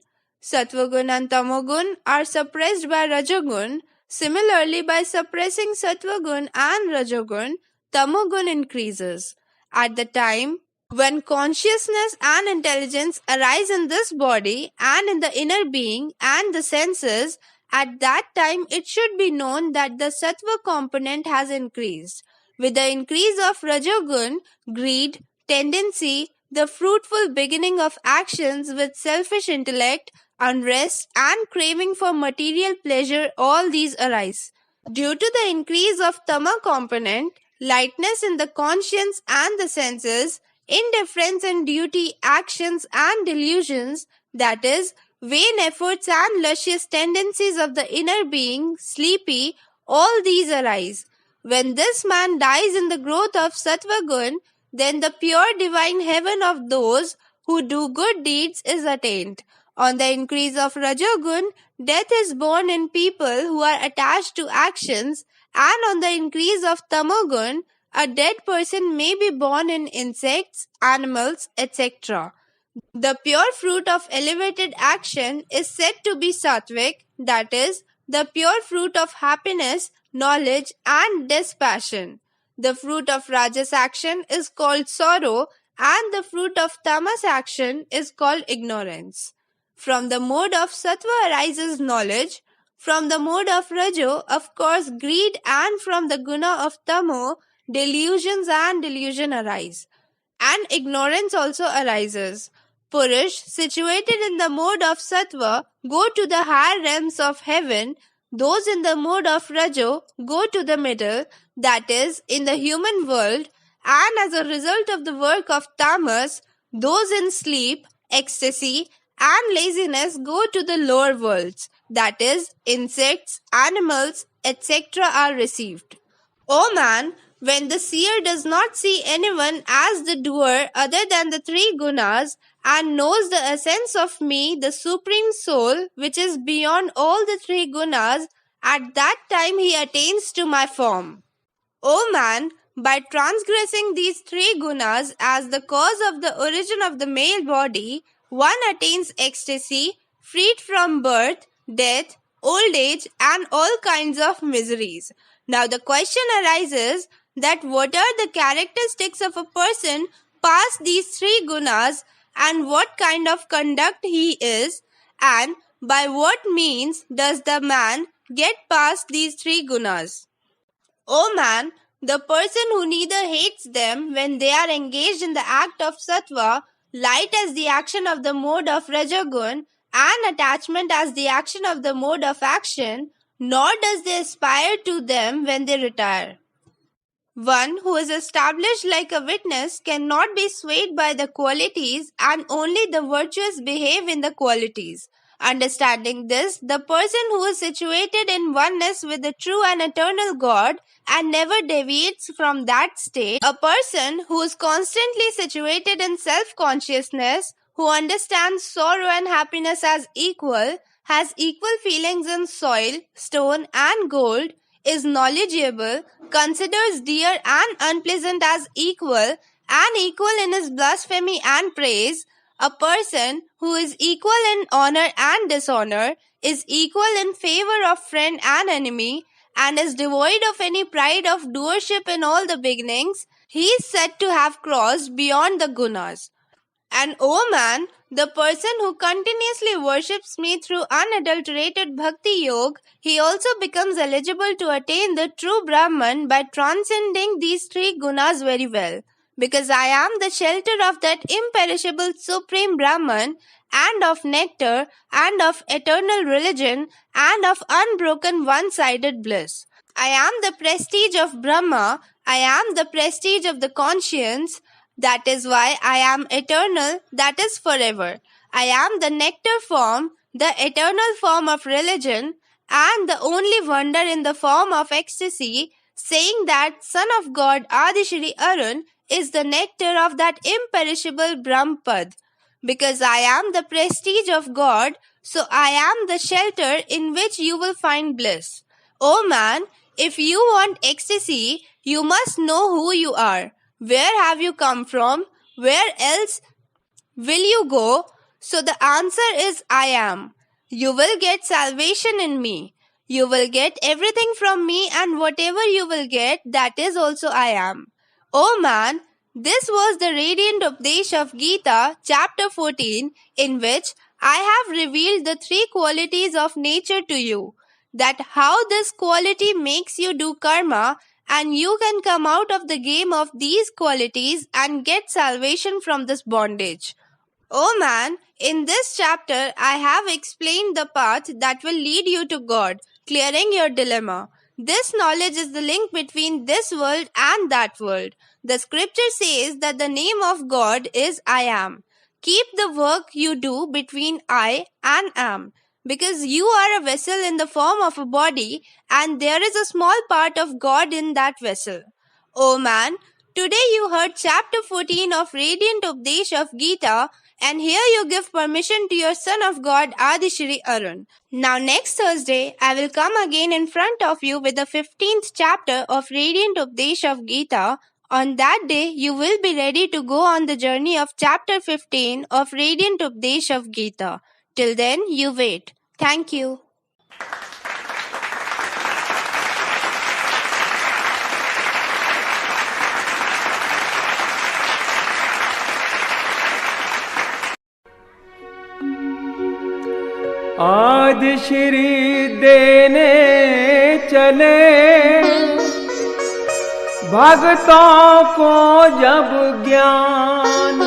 and Tamogun are suppressed by Rajogun. Similarly, by suppressing Sattvagun and Rajogun, Tamogun increases. At the time when consciousness and intelligence arise in this body and in the inner being and the senses, at that time it should be known that the Sattva component has increased. With the increase of Rajogun, greed, tendency, the fruitful beginning of actions with selfish intellect, unrest, and craving for material pleasure, all these arise. Due to the increase of Tama component, lightness in the conscience and the senses, indifference in duty, actions, and delusions, that is, vain efforts and luscious tendencies of the inner being, sleepy, all these arise. When this man dies in the growth of Sattva gun, then the pure divine heaven of those who do good deeds is attained. On the increase of Rajogun, death is born in people who are attached to actions, and on the increase of Tamogun, a dead person may be born in insects, animals, etc. The pure fruit of elevated action is said to be sattvic, that is, the pure fruit of happiness, knowledge, and dispassion. The fruit of rajas action is called sorrow, and the fruit of tamas action is called ignorance. From the mode of sattva arises knowledge, from the mode of rajo, of course, greed, and from the guna of tamo, delusions and delusion arise. And ignorance also arises. Purush, situated in the mode of sattva, go to the higher realms of heaven. Those in the mode of rajo go to the middle, that is, in the human world, and as a result of the work of tamas, those in sleep, ecstasy, and laziness go to the lower worlds, that is, insects, animals, etc. are received. O man, when the seer does not see anyone as the doer other than the three gunas and knows the essence of me, the supreme soul, which is beyond all the three gunas, at that time he attains to my form. O man, by transgressing these three gunas as the cause of the origin of the male body, one attains ecstasy, freed from birth, death, old age, and all kinds of miseries. Now the question arises that what are the characteristics of a person past these three gunas and what kind of conduct he is, and by what means does the man get past these three gunas? O man, the person who neither hates them when they are engaged in the act of sattva, light as the action of the mode of rajagun, and attachment as the action of the mode of action, nor does they aspire to them when they retire. One who is established like a witness cannot be swayed by the qualities, and only the virtuous behave in the qualities. Understanding this, the person who is situated in oneness with the true and eternal God and never deviates from that state, a person who is constantly situated in self-consciousness, who understands sorrow and happiness as equal, has equal feelings in soil, stone, and gold, is knowledgeable, considers dear and unpleasant as equal, and equal in his blasphemy and praise, a person who is equal in honor and dishonor, is equal in favor of friend and enemy, and is devoid of any pride of doership in all the beginnings, he is said to have crossed beyond the gunas. And O man, the person who continuously worships me through unadulterated bhakti yoga, he also becomes eligible to attain the true Brahman by transcending these three gunas very well. Because I am the shelter of that imperishable supreme Brahman, and of nectar, and of eternal religion, and of unbroken one-sided bliss. I am the prestige of Brahma, I am the prestige of the conscience. That is why I am eternal, that is forever. I am the nectar form, the eternal form of religion, and the only wonder in the form of ecstasy, saying that Son of God Adishri Arun is the nectar of that imperishable Brahmpad. Because I am the prestige of God, so I am the shelter in which you will find bliss. Oh man, if you want ecstasy, you must know who you are. Where have you come from? Where else will you go? So the answer is I am. You will get salvation in me. You will get everything from me, and whatever you will get, that is also I am. Oh man, this was the radiant Updesh of Gita, chapter 14, in which I have revealed the three qualities of nature to you. That how this quality makes you do karma, and you can come out of the game of these qualities and get salvation from this bondage. Oh man, in this chapter, I have explained the path that will lead you to God, clearing your dilemma. This knowledge is the link between this world and that world. The scripture says that the name of God is I am. Keep the work you do between I and am, because you are a vessel in the form of a body, and there is a small part of God in that vessel. Oh man, today you heard chapter 14 of Radiant Updesh of Gita, and here you give permission to your Son of God Adishri Arun. Now next Thursday, I will come again in front of you with the 15th chapter of Radiant Updesh of Gita. On that day, you will be ready to go on the journey of chapter 15 of Radiant Updesh of Gita. Till then, you wait. Thank you. आदि श्री देने चले भक्तों को जब ज्ञान,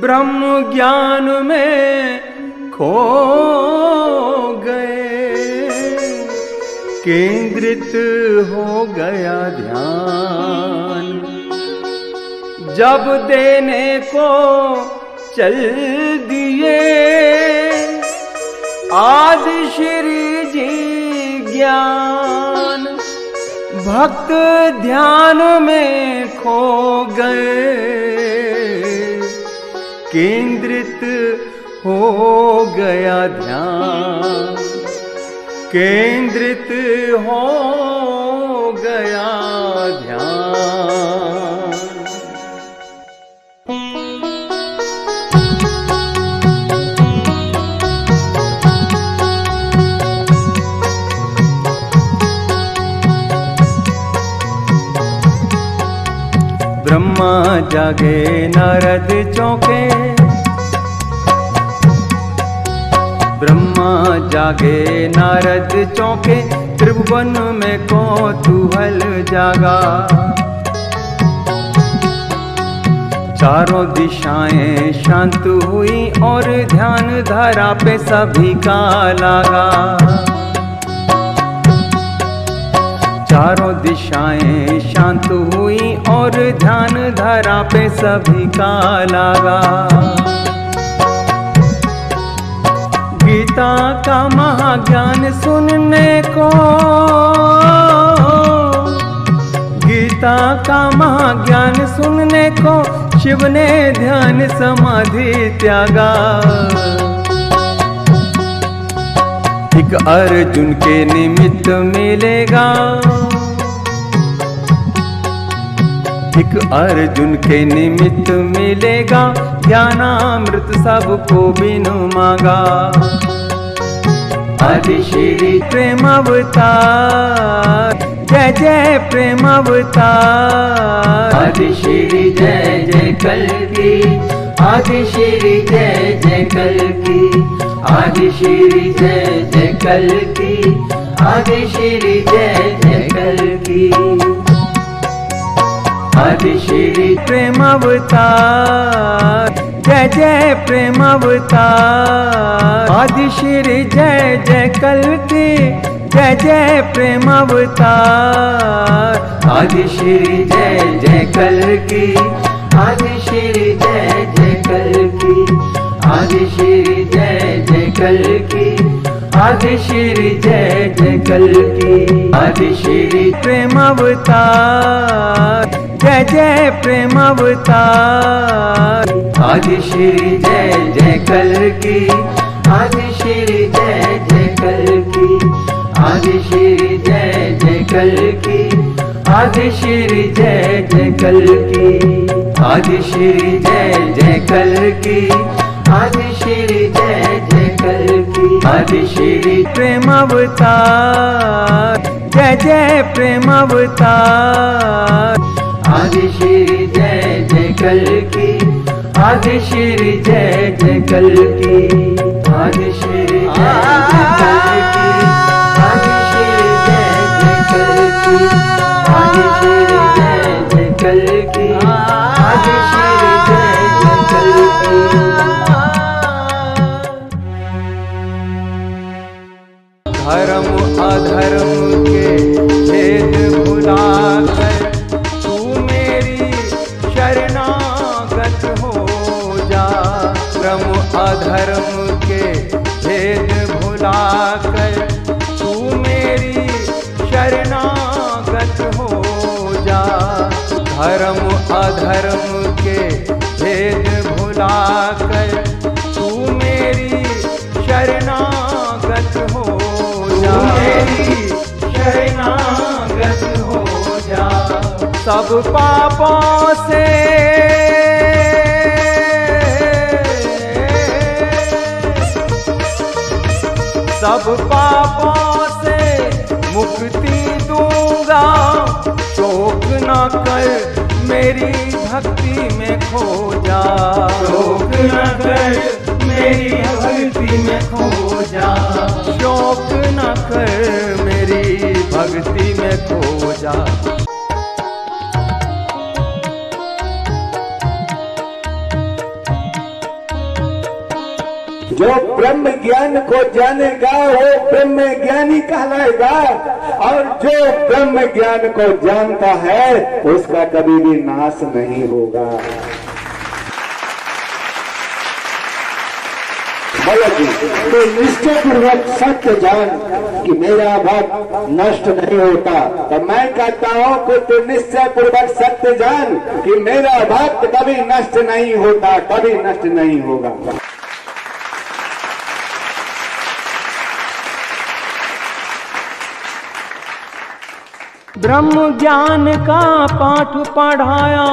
ब्रह्म ज्ञान में खो गए, केंद्रित हो गया ध्यान। जब देने को चल दिए आदि श्री जी ज्ञान, भक्त ध्यान में खो गए, केंद्रित हो गया ध्यान, केंद्रित हो गया ध्यान। ब्रह्मा जागे नारद चौंके, ब्रह्मा जागे नारद चौंके, त्रिभुवन में कौतूहल जागा। चारों दिशाएं शांत हुई और ध्यान धारा पे सभी का लागा। चारों दिशाएं शांत हुई और ध्यान धारा पे सभी का लागा। गीता का महाज्ञान सुनने को, गीता का महाज्ञान सुनने को शिव ने ध्यान समाधि त्यागा। एक अर्जुन के निमित्त मिलेगा, एक अर्जुन के निमित्त मिलेगा, ज्ञानामृत सबको बिनु मांगा। आदि श्री प्रेम अवतार, जय जय प्रेम अवतार। आदि श्री जय जय कल्की, आदि श्री जय जय कल्की, आदि श्री जय जय कल्की, आदि श्री जय जय कल्की। आदि श्री प्रेम अवतार, जय जय प्रेम अवतार। आदि श्री जय जय कल्की, जय जय प्रेम अवतार। आदि श्री जय जय कल्की, आदि श्री जय जय कल्की, आदि श्री जय जय कल्की, आदि श्री जय जय कल्कि आदि श्री प्रेम अवतार जय जय प्रेम अवतार आदि श्री जय जय कल्कि आदि श्री जय जय कल्कि आदि श्री जय जय कल्कि आदि श्री जय जय कल्कि आदि श्री जय जय कल्कि आदि श्री जय जय कल्कि आदि श्री प्रेम अवतार जय जय प्रेम अवतार आदि श्री जय जय कल्कि आदि श्री जय जय कल्कि आदि श्री जय जय कल्कि आदि श्री जय जय कल्कि आदि श्री जय जय कल्कि आदि श्री जय जय कल्कि धर्म अधर्म के भेद भुलाकर तू मेरी शरणागत हो जा धर्म अधर्म के भेद भुलाकर तू मेरी शरणागत हो जा धर्म अधर्म के भेद भुलाकर तू मेरी शरणागत हो जा मेरी शरणागत हो जा सब पापों से सब पापों से मुक्ति दूंगा शोक न कर मेरी भक्ति में खो जा शोक न कर मेरी भक्ति में खो जा शोक न कर मेरी भक्ति में खो जा जो ब्रह्म ज्ञान को जानेगा वो ब्रह्म ज्ञानी कहलाएगा और जो ब्रह्म ज्ञान को जानता है उसका कभी भी नाश नहीं होगा। तो निश्चय पूर्वक सत्य जान कि मेरा भक्त नष्ट नहीं होता। तो मैं कहता हूँ कि तू निश्चय पूर्वक सत्य जान कि मेरा भक्त कभी नष्ट नहीं होता, कभी नष्ट नहीं होगा। ब्रह्म ज्ञान का पाठ पढ़ाया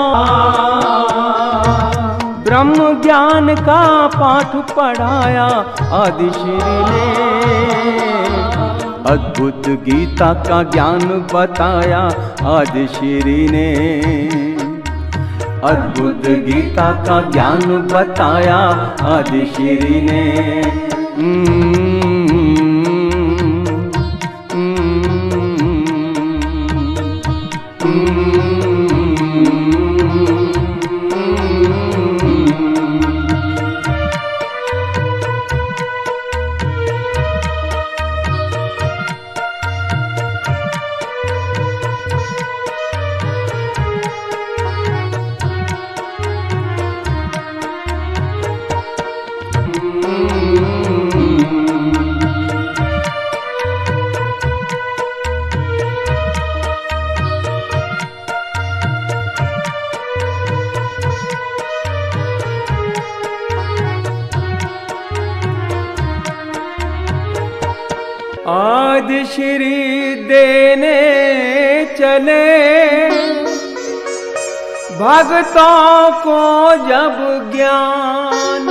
ब्रह्म ज्ञान का पाठ पढ़ाया आदि श्री ने अद्भुत गीता का ज्ञान बताया आदि श्री ने अद्भुत गीता का ज्ञान बताया आदि श्री ने आदि श्री देने चले भक्तों को जब ज्ञान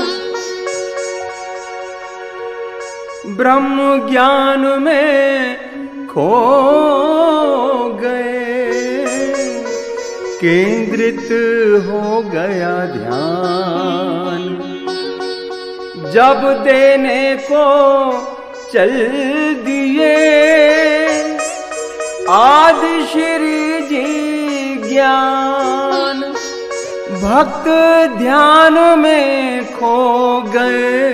ब्रह्म ज्ञान में खो गए केंद्रित हो गया ध्यान जब देने को चल दिए आदि श्री जी ज्ञान भक्त ध्यान में खो गए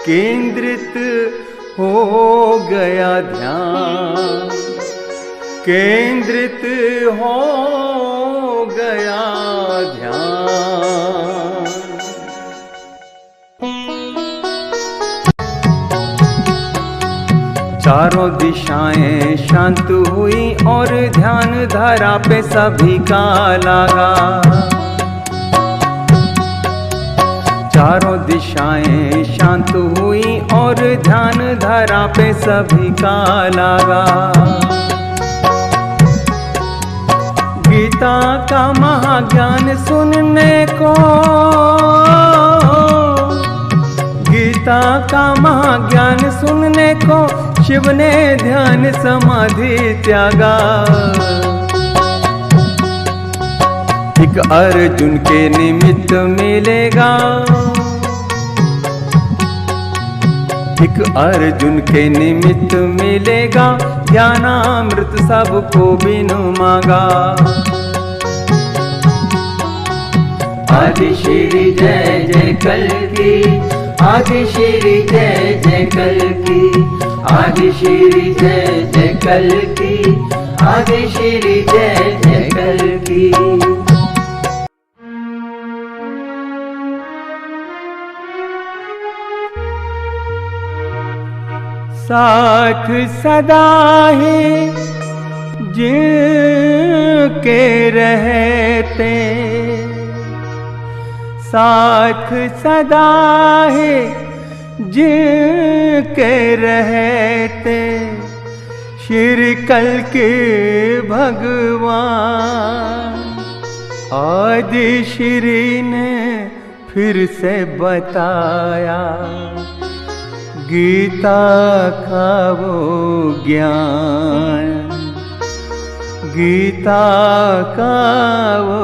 केंद्रित हो गया ध्यान केंद्रित हो गया ध्यान चारों दिशाएं शांत हुई और ध्यान धारा पे सभी का लगा। चारों दिशाएं शांत हुई और ध्यान धारा पे सभी का लगा। गीता का महाज्ञान सुनने को, गीता का महाज्ञान सुनने को शिव ने ध्यान समाधि त्यागा। एक अर्जुन के निमित्त मिलेगा, एक अर्जुन के निमित्त मिलेगा, ज्ञानामृत सबको बिनु मांगा। आदि श्री जय जय कल्कि, आदि श्री जय जय कल्कि, आदि श्री जय जय कल्कि, आदि श्री जय जय कल्कि। साथ सदा ही जिनके रहते, साथ सदा ही जिनके रहते, श्री कल्कि भगवान। आदि श्री ने फिर से बताया गीता का वो ज्ञान, गीता का वो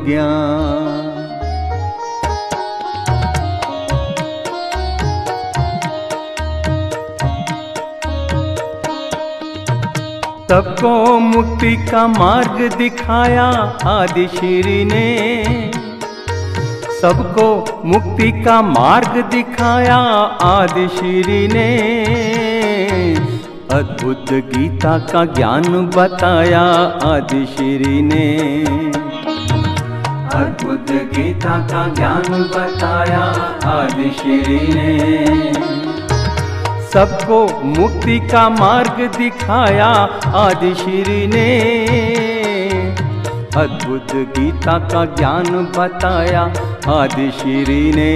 ज्ञान। सबको मुक्ति का मार्ग दिखाया आदि श्री ने, सबको मुक्ति का मार्ग दिखाया आदि श्री ने। अद्भुत गीता का ज्ञान बताया आदि श्री ने, अद्भुत गीता का ज्ञान बताया आदि श्री ने। सबको मुक्ति का मार्ग दिखाया आदि श्री ने, अद्भुत गीता का ज्ञान बताया आदि श्री ने,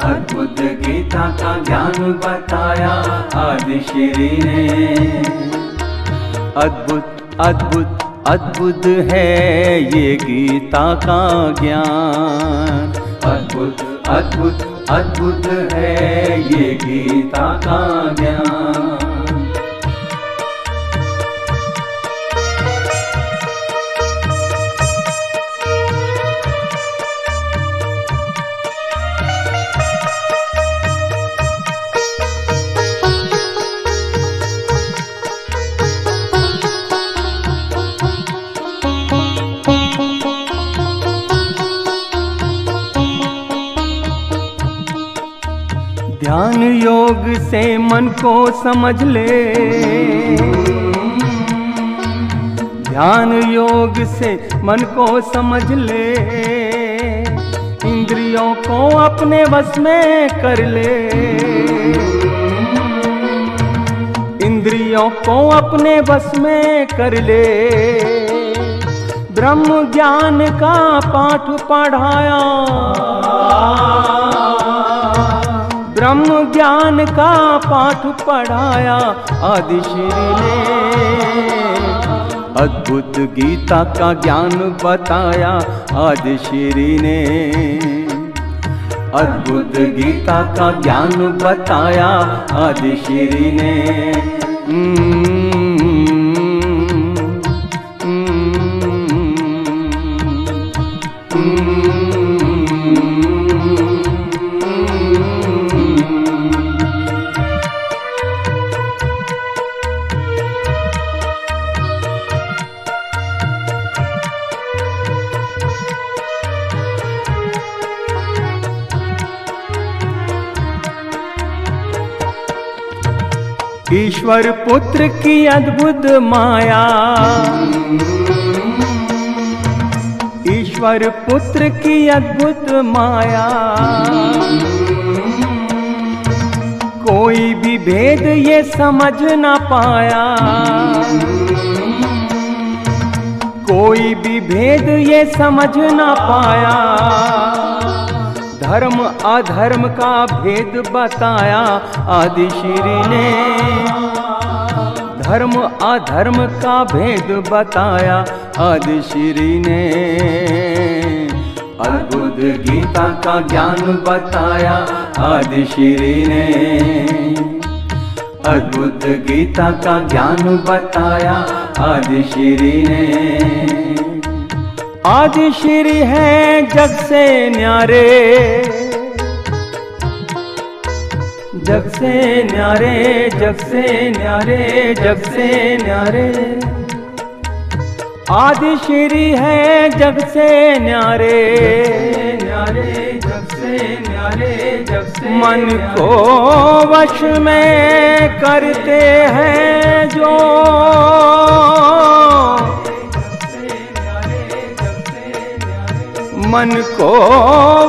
अद्भुत गीता का ज्ञान बताया आदि श्री ने। अद्भुत अद्भुत अद्भुत है ये गीता का ज्ञान, अद्भुत अद्भुत अद्भुत है ये गीता का ज्ञान। ध्यान योग से मन को समझ ले, ध्यान योग से मन को समझ ले, इंद्रियों को अपने वश में कर ले, इंद्रियों को अपने वश में कर ले। ब्रह्म ज्ञान का पाठ पढ़ाया, ब्रह्म ज्ञान का पाठ पढ़ाया आदि श्री ने। अद्भुत गीता का ज्ञान बताया आदि श्री ने, अद्भुत गीता का ज्ञान बताया आदि श्री ने। ईश्वर पुत्र की अद्भुत माया, ईश्वर पुत्र की अद्भुत माया, कोई भी भेद ये समझ ना पाया, कोई भी भेद ये समझ ना पाया। धर्म अधर्म का भेद बताया आदि श्री ने, धर्म अधर्म का भेद बताया आदि श्री ने। अद्भुत गीता का ज्ञान बताया आदि श्री ने, अद्भुत गीता का ज्ञान बताया आदि श्री ने। आदि श्री है जग से न्यारे, जग से न्यारे, जग से न्यारे, जग से न्यारे। आदि श्री है जग से न्यारे, न्यारे, जग से न्यारे, जग से। मन को वश में करते हैं जो, मन को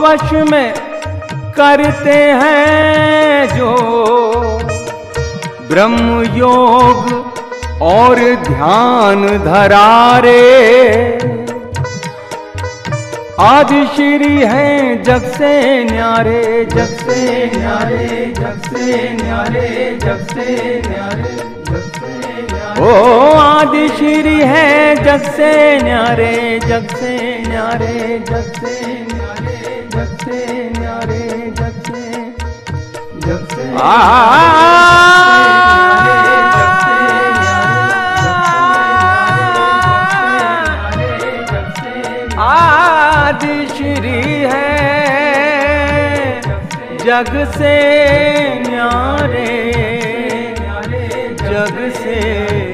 वश में करते हैं जो, ब्रह्म योग और ध्यान धरारे। आदि श्री हैं जग से न्यारे, जग से न्यारे, जग से न्यारे, जग से न्यारे, जग से न्यारे। ओ आदि श्री हैं जग से न्यारे, जग से न्यारे, जग से न्यारे, जग से न्यारे, जग से, जग से आदि श्री है जग से न्यारे, जग से